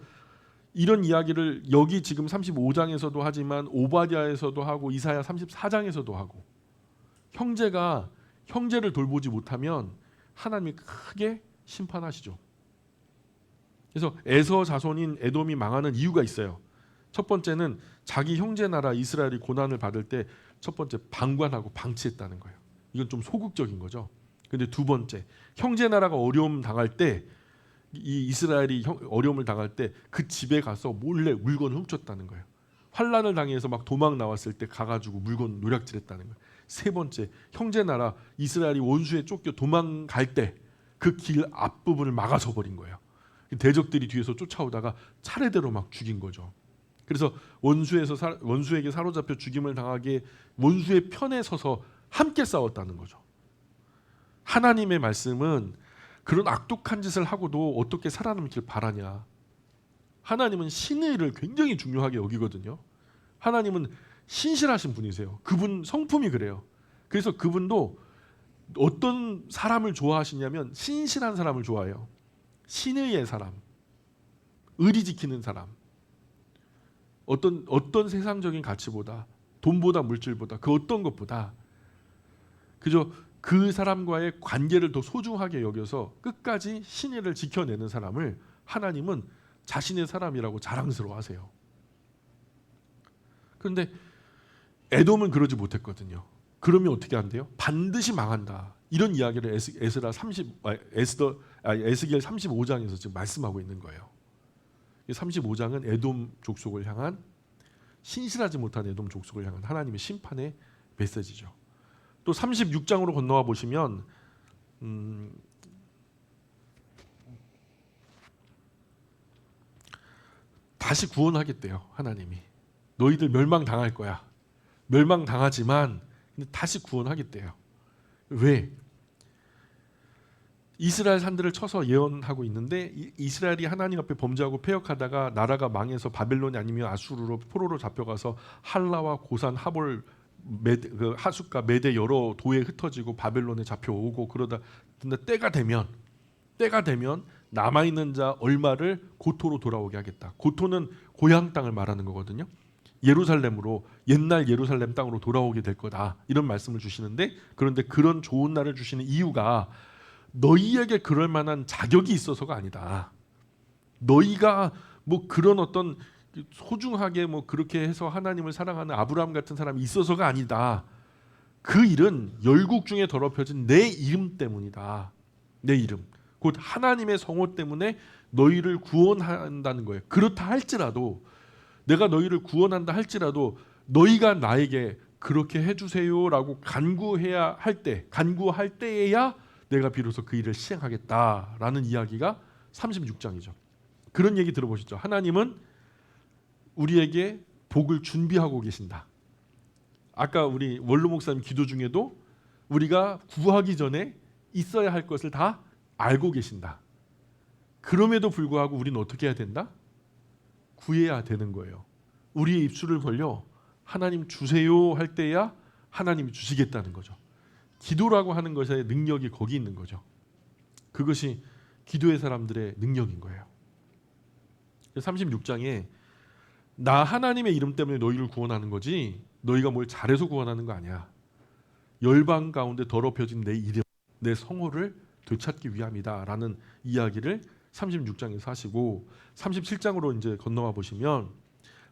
이런 이야기를 여기 지금 35장에서도 하지만 오바댜에서도 하고 이사야 34장에서도 하고 형제가 형제를 돌보지 못하면 하나님이 크게 심판하시죠. 그래서 에서 자손인 에돔이 망하는 이유가 있어요. 첫 번째는 자기 형제 나라 이스라엘이 고난을 받을 때 첫 번째 방관하고 방치했다는 거예요. 이건 좀 소극적인 거죠. 근데 두 번째 형제 나라가 어려움 당할 때 이 이스라엘이 어려움을 당할 때 그 집에 가서 몰래 물건을 훔쳤다는 거예요. 환란을 당해서 막 도망 나왔을 때 가가지고 물건 노략질했다는 거예요. 세 번째, 형제 나라 이스라엘이 원수에 쫓겨 도망갈 때 그 길 앞부분을 막아서 버린 거예요. 대적들이 뒤에서 쫓아오다가 차례대로 막 죽인 거죠. 그래서 원수에게 사로잡혀 죽임을 당하게 원수의 편에 서서 함께 싸웠다는 거죠. 하나님의 말씀은 그런 악독한 짓을 하고도 어떻게 살아남길 바라냐. 하나님은 신의 일을 굉장히 중요하게 여기거든요. 하나님은 신실하신 분이세요. 그분 성품이 그래요. 그래서 그분도 어떤 사람을 좋아하시냐면 신실한 사람을 좋아해요. 신의의 사람, 의리 지키는 사람. 어떤 세상적인 가치보다, 돈보다 물질보다, 그 어떤 것보다 그저 그 사람과의 관계를 더 소중하게 여겨서 끝까지 신의를 지켜내는 사람을 하나님은 자신의 사람이라고 자랑스러워하세요. 그런데 에돔은 그러지 못했거든요. 그러면 어떻게 한대요? 반드시 망한다. 이런 이야기를 에스겔 35장에서 지금 말씀하고 있는 거예요. 35장은 에돔 족속을 향한, 신실하지 못한 에돔 족속을 향한 하나님의 심판의 메시지죠. 또 36장으로 건너와 보시면 다시 구원하겠대요. 하나님이 너희들 멸망당할 거야. 멸망당하지만 다시 구원하겠대요. 왜? 이스라엘 산들을 쳐서 예언하고 있는데 이스라엘이 하나님 앞에 범죄하고 패역하다가 나라가 망해서 바벨론이 아니면 아수르로 포로로 잡혀가서 할라와 고산 하볼 그 하숫과 메대 여러 도에 흩어지고 바벨론에 잡혀오고 그러다 근데 때가 되면 남아있는 자 얼마를 고토로 돌아오게 하겠다. 고토는 고향 땅을 말하는 거거든요. 예루살렘으로, 옛날 예루살렘 땅으로 돌아오게 될 거다. 이런 말씀을 주시는데, 그런데 그런 좋은 날을 주시는 이유가 너희에게 그럴 만한 자격이 있어서가 아니다. 너희가 뭐 그런 어떤 소중하게 뭐 그렇게 해서 하나님을 사랑하는 아브라함 같은 사람이 있어서가 아니다. 그 일은 열국 중에 더럽혀진 내 이름 때문이다. 내 이름, 곧 하나님의 성호 때문에 너희를 구원한다는 거예요. 그렇다 할지라도, 내가 너희를 구원한다 할지라도 너희가 나에게 그렇게 해주세요라고 간구할 때에야 내가 비로소 그 일을 시행하겠다라는 이야기가 36장이죠. 그런 얘기 들어보셨죠? 하나님은 우리에게 복을 준비하고 계신다. 아까 우리 원로 목사님 기도 중에도 우리가 구하기 전에 있어야 할 것을 다 알고 계신다. 그럼에도 불구하고 우리는 어떻게 해야 된다? 구해야 되는 거예요. 우리의 입술을 벌려 하나님 주세요 할 때야 하나님이 주시겠다는 거죠. 기도라고 하는 것의 능력이 거기 있는 거죠. 그것이 기도의 사람들의 능력인 거예요. 36장에 나 하나님의 이름 때문에 너희를 구원하는 거지 너희가 뭘 잘해서 구원하는 거 아니야. 열방 가운데 더럽혀진 내 이름, 내 성호를 되찾기 위함이다 라는 이야기를 36장에서 하시고, 37장으로 이제 건너와 보시면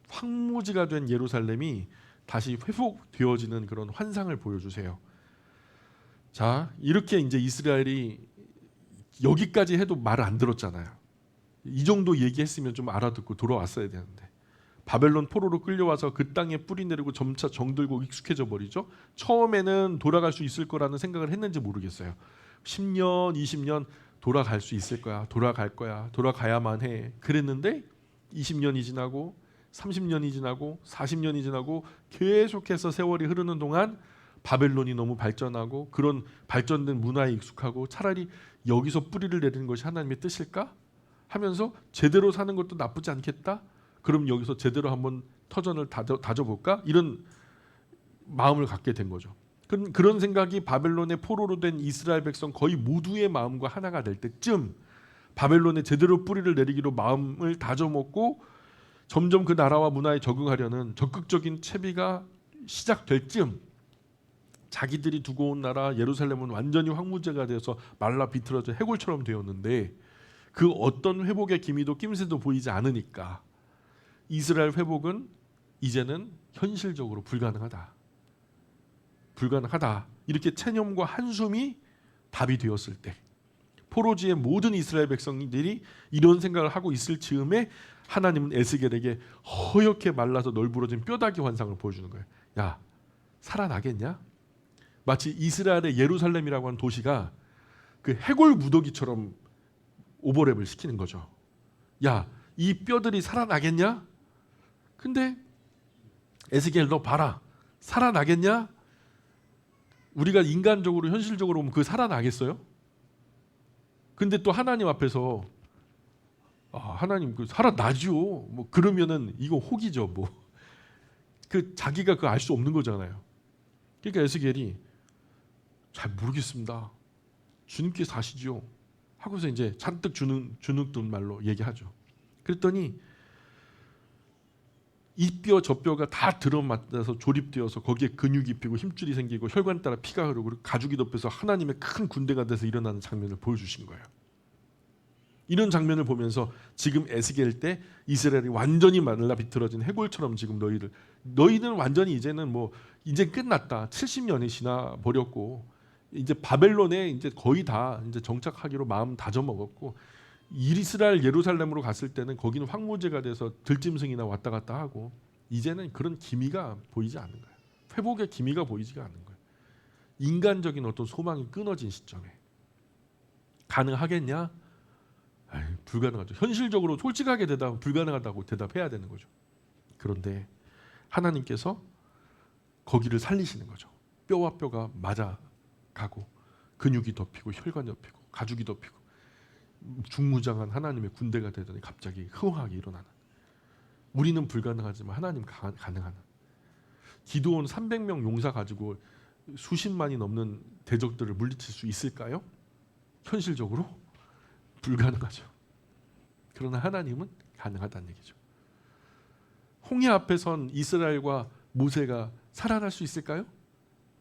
황무지가 된 예루살렘이 다시 회복되어지는 그런 환상을 보여주세요. 자, 이렇게 이제 이스라엘이 여기까지 해도 말을 안 들었잖아요. 이 정도 얘기했으면 좀 알아듣고 돌아왔어야 되는데, 바벨론 포로로 끌려와서 그 땅에 뿌리 내리고 점차 정들고 익숙해져 버리죠. 처음에는 돌아갈 수 있을 거라는 생각을 했는지 모르겠어요. 10년, 20년 돌아갈 수 있을 거야. 돌아갈 거야. 돌아가야만 해. 그랬는데 20년이 지나고 30년이 지나고 40년이 지나고 계속해서 세월이 흐르는 동안 바벨론이 너무 발전하고 그런 발전된 문화에 익숙하고 차라리 여기서 뿌리를 내리는 것이 하나님의 뜻일까? 하면서 제대로 사는 것도 나쁘지 않겠다? 그럼 여기서 제대로 한번 터전을 다져볼까? 이런 마음을 갖게 된 거죠. 그런 생각이 바벨론의 포로로 된 이스라엘 백성 거의 모두의 마음과 하나가 될 때쯤, 바벨론에 제대로 뿌리를 내리기로 마음을 다져먹고 점점 그 나라와 문화에 적응하려는 적극적인 채비가 시작될 쯤, 자기들이 두고 온 나라 예루살렘은 완전히 황무지가 되어서 말라 비틀어져 해골처럼 되었는데 그 어떤 회복의 기미도 낌새도 보이지 않으니까 이스라엘 회복은 이제는 현실적으로 불가능하다. 이렇게 체념과 한숨이 답이 되었을 때, 포로지의 모든 이스라엘 백성들이 이런 생각을 하고 있을 즈음에 하나님은 에스겔에게 허옇게 말라서 널브러진 뼈다귀 환상을 보여주는 거예요. 야, 살아나겠냐? 마치 이스라엘의 예루살렘이라고 하는 도시가 그 해골 무더기처럼 오버랩을 시키는 거죠. 야, 이 뼈들이 살아나겠냐? 근데 에스겔 너 봐라. 살아나겠냐? 우리가 인간적으로 현실적으로 보면 그 살아나겠어요? 근데 또 하나님 앞에서 하나님 그 살아나죠. 뭐 그러면은 이거 혹이죠. 뭐 그 자기가 그 알 수 없는 거잖아요. 그러니까 에스겔이 잘 모르겠습니다. 주님께서 아시죠. 하고서 이제 잔뜩 주눅든 말로 얘기하죠. 그랬더니 이 뼈 저 뼈가 다 들어맞아서 조립되어서 거기에 근육이 피고 힘줄이 생기고 혈관 따라 피가 흐르고 가죽이 덮여서 하나님의 큰 군대가 돼서 일어나는 장면을 보여주신 거예요. 이런 장면을 보면서 지금 에스겔 때 이스라엘이 완전히 말라 비틀어진 해골처럼 지금 너희는 완전히 이제는 뭐 이제 끝났다. 70년이 지나 버렸고 이제 바벨론에 이제 거의 다 이제 정착하기로 마음 다져 먹었고 이스라엘 예루살렘으로 갔을 때는 거기는 황무지가 돼서 들짐승이나 왔다 갔다 하고 이제는 그런 기미가 보이지 않는 거예요. 회복의 기미가 보이지가 않는 거예요. 인간적인 어떤 소망이 끊어진 시점에 가능하겠냐? 불가능하죠. 현실적으로 솔직하게 대답하면 불가능하다고 대답해야 되는 거죠. 그런데 하나님께서 거기를 살리시는 거죠. 뼈와 뼈가 맞아가고 근육이 덮이고 혈관이 덮이고 가죽이 덮이고 중무장한 하나님의 군대가 되더니 갑자기 흥황하게 일어나는. 우리는 불가능하지만 하나님 가능한. 기드온 300명 용사 가지고 수십만이 넘는 대적들을 물리칠 수 있을까요? 현실적으로 불가능하죠. 그러나 하나님은 가능하다는 얘기죠. 홍해 앞에 선 이스라엘과 모세가 살아날 수 있을까요?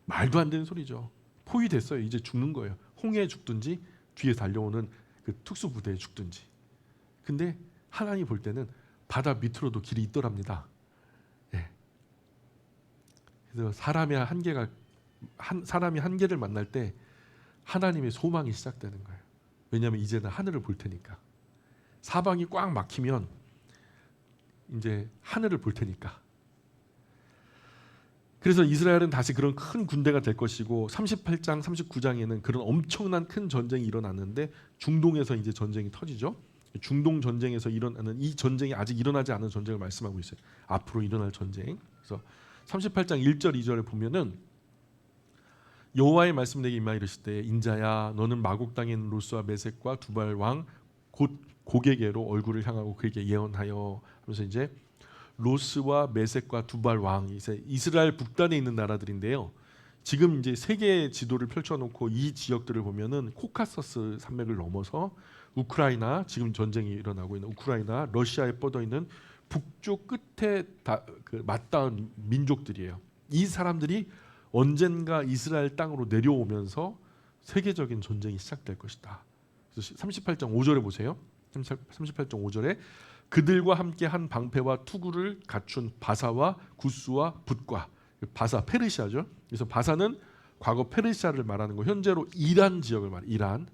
말도 안 되는 소리죠. 포위됐어요. 이제 죽는 거예요. 홍해에 죽든지 뒤에 달려오는 그 특수부대에 죽든지. 근데 하나님 볼 때는 바다 밑으로도 길이 있더랍니다. 예. 그래서 사람이 한계를 만날 때 하나님의 소망이 시작되는 거예요. 왜냐하면 이제는 하늘을 볼 테니까. 사방이 꽉 막히면 이제 하늘을 볼 테니까. 그래서 이스라엘은 다시 그런 큰 군대가 될 것이고 38장, 39장에는 그런 엄청난 큰 전쟁이 일어났는데 중동에서 이제 전쟁이 터지죠. 중동 전쟁에서 일어나는 이 전쟁이 아직 일어나지 않은 전쟁을 말씀하고 있어요. 앞으로 일어날 전쟁. 그래서 38장 1절, 2절에 보면은 여호와의 말씀 내게 임하 이르실 때 인자야 너는 마곡 땅에 있는 로스와 메섹과 두발 왕 곧 고게게로 얼굴을 향하고 그에게 예언하여 하면서 이제 로스와 메섹과 두발 왕이 이스라엘 북단에 있는 나라들인데요. 지금 이제 세계 지도를 펼쳐놓고 이 지역들을 보면은 코카서스 산맥을 넘어서 우크라이나 지금 전쟁이 일어나고 있는 우크라이나 러시아에 뻗어 있는 북쪽 끝에 맞닿은 민족들이에요. 이 사람들이 언젠가 이스라엘 땅으로 내려오면서 세계적인 전쟁이 시작될 것이다. 그래서 38장 5절에 보세요. 38장 5절에 그들과 함께 한 방패와 투구를 갖춘 바사와 구스와 붓과 바사 페르시아죠. 그래서 바사는 과거 페르시아를 말하는 거 현재로 이란 지역을 말해요.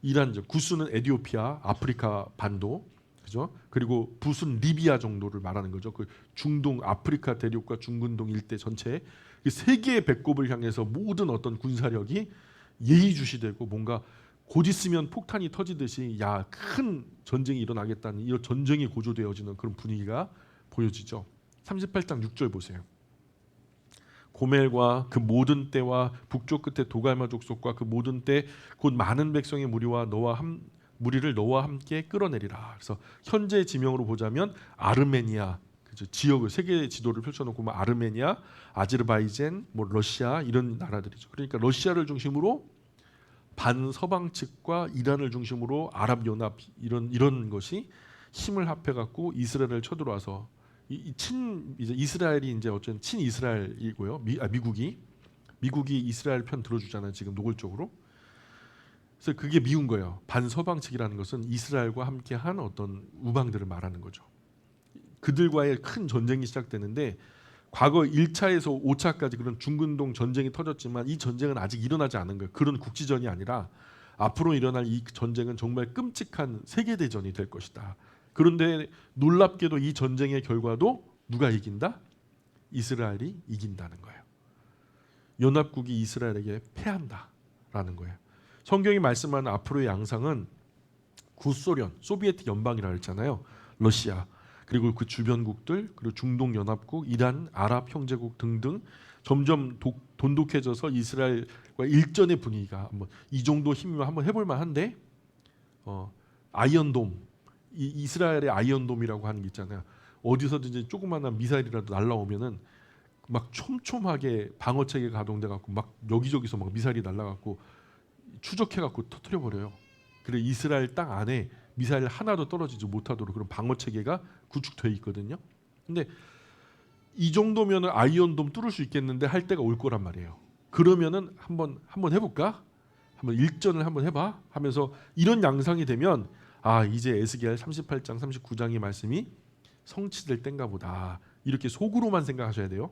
이란 지역. 구스는 에티오피아 아프리카 반도 그죠? 그리고 붓은 리비아 정도를 말하는 거죠. 그 중동 아프리카 대륙과 중근동 일대 전체 세 개의 배꼽을 향해서 모든 어떤 군사력이 예의주시되고 뭔가 곧 있으면 폭탄이 터지듯이 야 큰 전쟁이 일어나겠다는 이 전쟁이 고조되어지는 그런 분위기가 보여지죠. 38장 6절 보세요. 고멜과 그 모든 때와 북쪽 끝에 도갈마 족속과 그 모든 때 곧 많은 백성의 무리를 너와 함께 끌어내리라. 그래서 현재 지명으로 보자면 아르메니아 그죠? 지역을 세계 지도를 펼쳐놓고 뭐 아르메니아, 아제르바이잔, 뭐 러시아 이런 나라들이죠. 그러니까 러시아를 중심으로 반서방 측과 이란을 중심으로 아랍 연합 이런 것이 힘을 합해 갖고 이스라엘을 쳐들어와서 이제 이스라엘이 이제 어쨌든 친 이스라엘이고요. 미국이 이스라엘 편 들어주잖아요. 지금 노골적으로. 그래서 그게 미운 거예요. 반서방 측이라는 것은 이스라엘과 함께한 어떤 우방들을 말하는 거죠. 그들과의 큰 전쟁이 시작되는데 과거 1차에서 5차까지 그런 중근동 전쟁이 터졌지만 이 전쟁은 아직 일어나지 않은 거예요. 그런 국지전이 아니라 앞으로 일어날 이 전쟁은 정말 끔찍한 세계대전이 될 것이다. 그런데 놀랍게도 이 전쟁의 결과도 누가 이긴다? 이스라엘이 이긴다는 거예요. 연합국이 이스라엘에게 패한다라는 거예요. 성경이 말씀하는 앞으로의 양상은 구소련, 소비에트 연방이라고 했잖아요. 러시아, 그리고 그 주변국들, 그리고 중동 연합국, 이란, 아랍 형제국 등등 점점 돈독해져서 이스라엘과 일전의 분위기가 이 정도 힘이면 한번 해볼 만한데 아이언돔, 이스라엘의 아이언돔이라고 하는 게 있잖아요. 어디서든지 조그마한 미사일이라도 날라오면은 막 촘촘하게 방어 체계 가동돼 갖고 막 여기저기서 막 미사일이 날라갖고 추적해 갖고 터뜨려 버려요. 그래 이스라엘 땅 안에 미사일 하나도 떨어지지 못하도록 그런 방어 체계가 구축되어 있거든요. 근데 이 정도면은 아이언돔 뚫을 수 있겠는데 할 때가 올 거란 말이에요. 그러면은 한번 해볼까? 한번 일전을 한번 해봐 하면서 이런 양상이 되면 이제 에스겔 38장 39장의 말씀이 성취될 땐가 보다. 이렇게 속으로만 생각하셔야 돼요.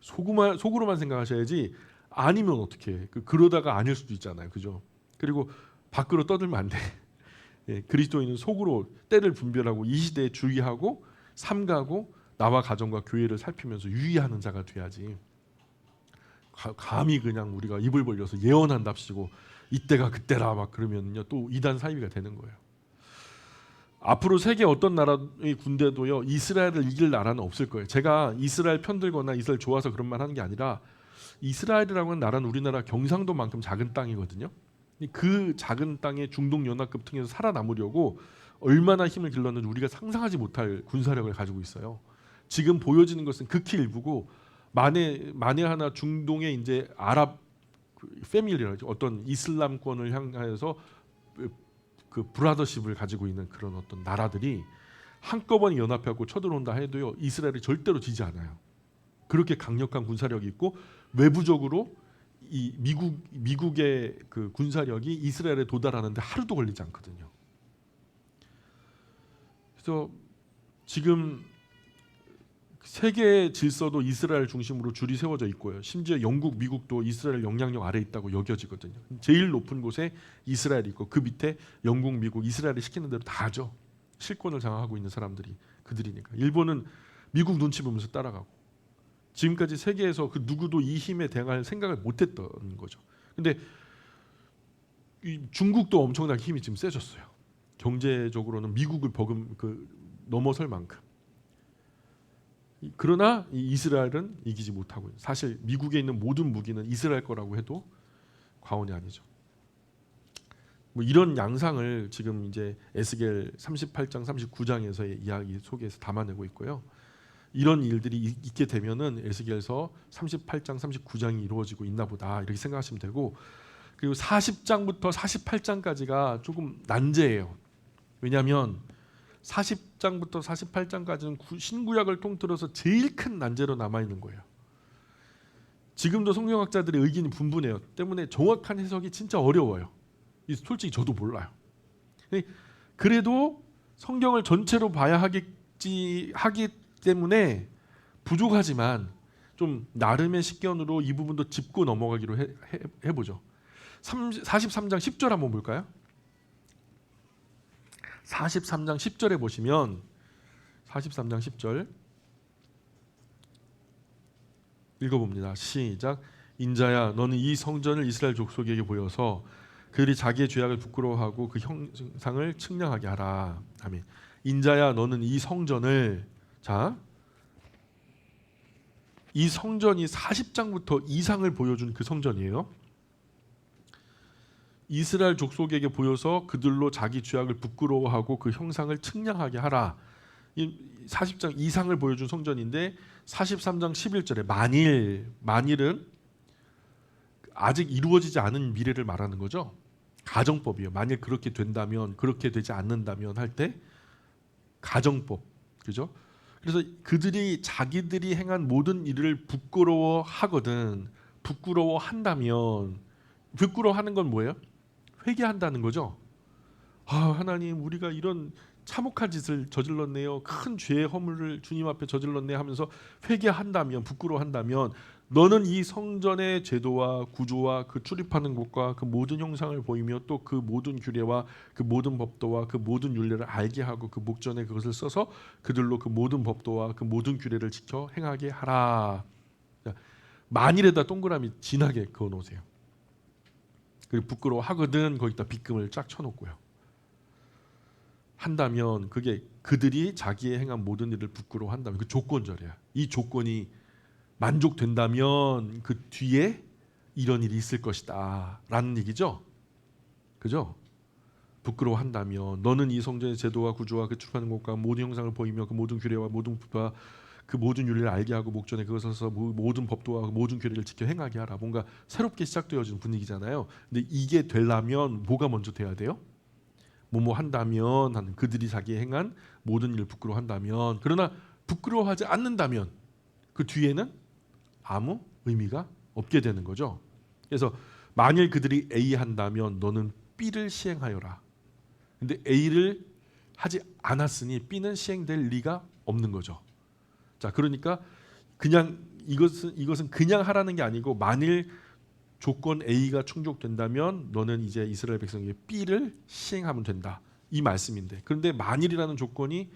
속으로만 생각하셔야지 아니면 어떻게 그러다가 아닐 수도 있잖아요. 그죠? 그리고 밖으로 떠들면 안 돼. 그리스도인은 속으로 때를 분별하고 이 시대에 주의하고 삼가고 나와 가정과 교회를 살피면서 유의하는 자가 돼야지. 감히 그냥 우리가 입을 벌려서 예언한답시고 이때가 그때라 막 그러면요 또 이단 사이비가 되는 거예요. 앞으로 세계 어떤 나라의 군대도요 이스라엘을 이길 나라는 없을 거예요. 제가 이스라엘 편들거나 이스라엘 좋아서 그런 말 하는 게 아니라 이스라엘이라고 하는 나라는 우리나라 경상도만큼 작은 땅이거든요. 그 작은 땅에 중동 연합급 층에서 살아남으려고 얼마나 힘을 길렀는지 우리가 상상하지 못할 군사력을 가지고 있어요. 지금 보여지는 것은 극히 일부고 만에 하나 중동의 이제 아랍 패밀리라죠. 어떤 이슬람권을 향해서 그 브라더십을 가지고 있는 그런 어떤 나라들이 한꺼번에 연합하고 쳐들어온다 해도요 이스라엘이 절대로 지지 않아요. 그렇게 강력한 군사력이 있고 외부적으로 이 미국의 그 군사력이 이스라엘에 도달하는데 하루도 걸리지 않거든요. 그래서 지금 세계 질서도 이스라엘 중심으로 줄이 세워져 있고요. 심지어 영국, 미국도 이스라엘 영향력 아래 있다고 여겨지거든요. 제일 높은 곳에 이스라엘이 있고 그 밑에 영국, 미국, 이스라엘이 시키는 대로 다 하죠. 실권을 장악하고 있는 사람들이 그들이니까. 일본은 미국 눈치 보면서 따라가고 지금까지 세계에서 그 누구도 이 힘에 대응할 생각을 못했던 거죠. 근데 이 중국도 엄청나게 힘이 지금 세졌어요. 경제적으로는 미국을 넘어설 만큼. 그러나 이 이스라엘은 이기지 못하고 있는. 사실 미국에 있는 모든 무기는 이스라엘 거라고 해도 과언이 아니죠. 뭐 이런 양상을 지금 이제 에스겔 38장 39장에서의 이야기 속에서 담아내고 있고요. 이런 일들이 있게 되면은 에스겔서 38장 39장이 이루어지고 있나 보다 이렇게 생각하시면 되고, 그리고 40장부터 48장까지가 조금 난제예요. 왜냐하면 40장부터 48장까지는 신구약을 통틀어서 제일 큰 난제로 남아있는 거예요. 지금도 성경학자들의 의견이 분분해요. 때문에 정확한 해석이 진짜 어려워요. 솔직히 저도 몰라요. 그래도 성경을 전체로 봐야 하기 때문에 부족하지만 좀 나름의 식견으로 이 부분도 짚고 넘어가기로 해보죠. 43장 10절 한번 볼까요? 43장 10절에 보시면 43장 10절 읽어봅니다. 시작. 인자야 너는 이 성전을 이스라엘 족속에게 보여서 그들이 자기의 죄악을 부끄러워하고 그 형상을 측량하게 하라. 아멘. 인자야 너는 이 성전을, 자, 이 성전이 40장부터 이상을 보여준 그 성전이에요. 이스라엘 족속에게 보여서 그들로 자기 죄악을 부끄러워하고 그 형상을 측량하게 하라. 이 40장 이상을 보여준 성전인데 43장 11절에 만일은 아직 이루어지지 않은 미래를 말하는 거죠. 가정법이에요. 만일 그렇게 된다면, 그렇게 되지 않는다면 할 때 가정법, 그죠? 그래서 그들이 자기들이 행한 모든 일을 부끄러워하거든. 부끄러워한다면, 부끄러워하는 건 뭐예요? 회개한다는 거죠. 하나님 우리가 이런 참혹한 짓을 저질렀네요. 큰 죄의 허물을 주님 앞에 저질렀네 하면서 회개한다면, 부끄러워한다면 너는 이 성전의 제도와 구조와 그 출입하는 곳과 그 모든 형상을 보이며 또 그 모든 규례와 그 모든 법도와 그 모든 율례를 알게 하고 그 목전에 그것을 써서 그들로 그 모든 법도와 그 모든 규례를 지켜 행하게 하라. 만일에다 동그라미 진하게 그어 놓으세요. 그리고 부끄러워하거든 거기다 빗금을 쫙 쳐놓고요. 한다면 그게 그들이 자기의 행한 모든 일을 부끄러워한다면 그 조건절이야. 이 조건이 만족된다면 그 뒤에 이런 일이 있을 것이다 라는 얘기죠. 그죠? 부끄러워한다면 너는 이 성전의 제도와 구조와 그 출입하는 곳과 모든 형상을 보이며 그 모든 규례와 모든 법과 그 모든 윤리를 알게 하고 목전에 그것을 써서 모든 법도와 그 모든 규례를 지켜 행하게 하라. 뭔가 새롭게 시작되어지는 분위기잖아요. 근데 이게 되려면 뭐가 먼저 돼야 돼요? 뭐뭐 한다면 하는 그들이 자기 행한 모든 일을 부끄러워한다면, 그러나 부끄러워하지 않는다면 그 뒤에는 아무 의미가 없게 되는 거죠. 그래서 만일 그들이 A 한다면 너는 B를 시행하여라. 근데 A를 하지 않았으니 B는 시행될 리가 없는 거죠. 자, 그러니까 그냥 이것은 그냥 하라는 게 아니고 만일 조건 A가 충족된다면 너는 이제 이스라엘 백성에게 B를 시행하면 된다. 이 말씀인데, 그런데 만일이라는 조건이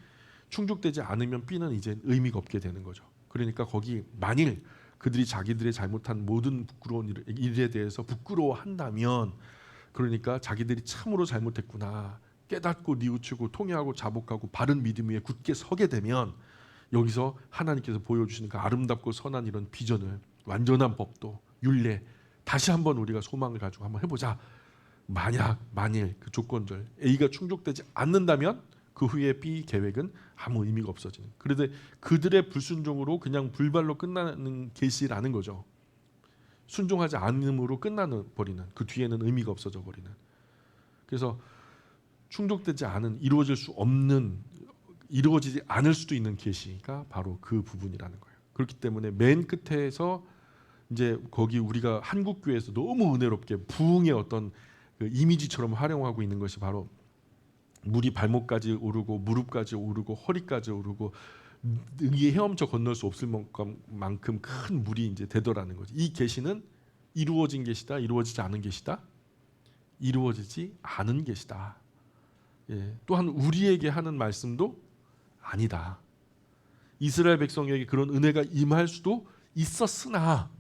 충족되지 않으면 B는 이제 의미가 없게 되는 거죠. 그러니까 거기 만일 그들이 자기들의 잘못한 모든 부끄러운 일에 대해서 부끄러워한다면, 그러니까 자기들이 참으로 잘못했구나 깨닫고 뉘우치고 통회하고 자복하고 바른 믿음 위에 굳게 서게 되면 여기서 하나님께서 보여주시는 그 아름답고 선한 이런 비전을, 완전한 법도 율례 다시 한번 우리가 소망을 가지고 한번 해보자. 만일 그 조건들 A가 충족되지 않는다면 그 후에 B 계획은 아무 의미가 없어지는. 그런데 그들의 불순종으로 그냥 불발로 끝나는 계시라는 거죠. 순종하지 않음으로 끝나는 버리는, 그 뒤에는 의미가 없어져 버리는. 그래서 충족되지 않은, 이루어질 수 없는, 이루어지지 않을 수도 있는 계시가 바로 그 부분이라는 거예요. 그렇기 때문에 맨 끝에서 이제 거기 우리가 한국 교회에서 너무 은혜롭게 부흥의 어떤 그 이미지처럼 활용하고 있는 것이 바로 물이 발목까지 오르고 무릎까지 오르고 허리까지 오르고 이게 헤엄쳐 건널 수 없을 만큼 큰 물이 이제 되더라는 거죠. 이 계시는 이루어진 계시다, 이루어지지 않은 계시다, 이루어지지 않은 계시다. 예. 또한 우리에게 하는 말씀도 아니다. 이스라엘 백성에게 그런 은혜가 임할 수도 있었으나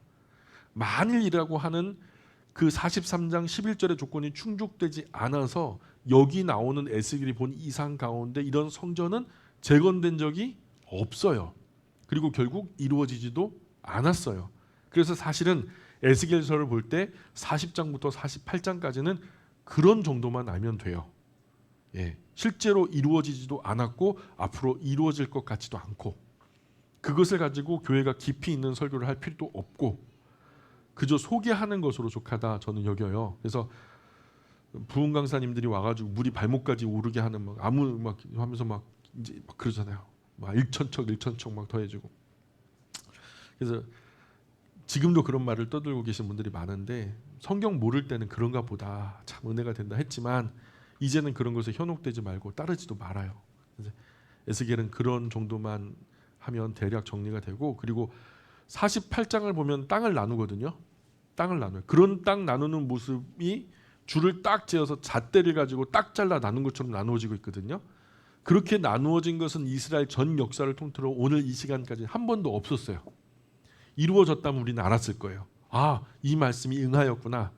만일이라고 하는 그 43장 11절의 조건이 충족되지 않아서 여기 나오는 에스겔이 본 이상 가운데 이런 성전은 재건된 적이 없어요. 그리고 결국 이루어지지도 않았어요. 그래서 사실은 에스겔서를 볼 때 40장부터 48장까지는 그런 정도만 알면 돼요. 예, 실제로 이루어지지도 않았고 앞으로 이루어질 것 같지도 않고, 그것을 가지고 교회가 깊이 있는 설교를 할 필요도 없고 그저 소개하는 것으로 족하다 저는 여겨요. 그래서 부흥 강사님들이 와가지고 물이 발목까지 오르게 하는 막 아무 막 하면서 막 이제 막 그러잖아요. 막 1천척 막 더해주고. 그래서 지금도 그런 말을 떠들고 계신 분들이 많은데 성경 모를 때는 그런가 보다 참 은혜가 된다 했지만 이제는 그런 것에 현혹되지 말고 따르지도 말아요. 에스겔은 그런 정도만 하면 대략 정리가 되고, 그리고 48장을 보면 땅을 나누거든요. 땅을 나눠요. 그런 땅 나누는 모습이 줄을 딱 재어서 잣대를 가지고 딱 잘라 나눈 것처럼 나누어지고 있거든요. 그렇게 나누어진 것은 이스라엘 전 역사를 통틀어 오늘 이 시간까지 한 번도 없었어요. 이루어졌다면 우리는 알았을 거예요. 아, 이 말씀이 응하였구나.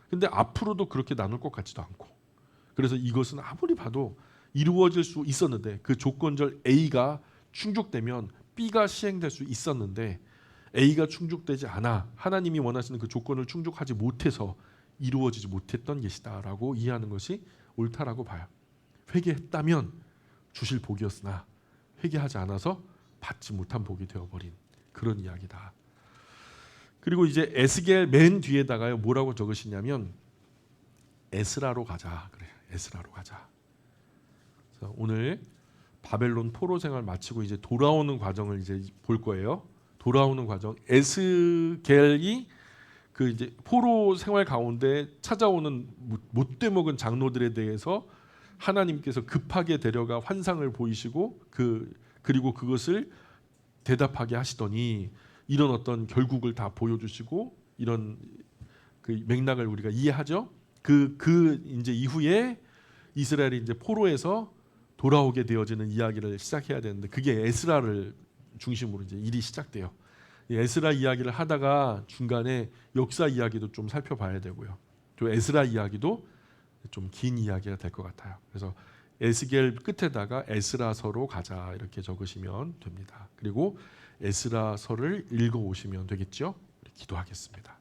근데 앞으로도 그렇게 나눌 것 같지도 않고, 그래서 이것은 아무리 봐도 이루어질 수 있었는데 그 조건절 A가 충족되면 B가 시행될 수 있었는데 A가 충족되지 않아 하나님이 원하시는 그 조건을 충족하지 못해서 이루어지지 못했던 것이다라고 이해하는 것이 옳다라고 봐요. 회개했다면 주실 복이었으나 회개하지 않아서 받지 못한 복이 되어버린 그런 이야기다. 그리고 이제 에스겔 맨 뒤에다가요 뭐라고 적으시냐면 에스라로 가자 그래요. 에스라로 가자. 그래서 오늘 바벨론 포로 생활 마치고 이제 돌아오는 과정을 이제 볼 거예요. 돌아오는 과정. 에스겔이 그 이제 포로 생활 가운데 찾아오는 못돼 먹은 장로들에 대해서 하나님께서 급하게 데려가 환상을 보이시고 그리고 그것을 대답하게 하시더니 이런 어떤 결국을 다 보여주시고 이런 그 맥락을 우리가 이해하죠. 그 이제 이후에 이스라엘이 이제 포로에서 돌아오게 되어지는 이야기를 시작해야 되는데 그게 에스라를 중심으로 이제 일이 시작돼요. 이 에스라 이야기를 하다가 중간에 역사 이야기도 좀 살펴봐야 되고요. 또 에스라 이야기도 좀 긴 이야기가 될 것 같아요. 그래서 에스겔 끝에다가 에스라서로 가자 이렇게 적으시면 됩니다. 그리고 에스라서를 읽어 오시면 되겠죠. 기도하겠습니다.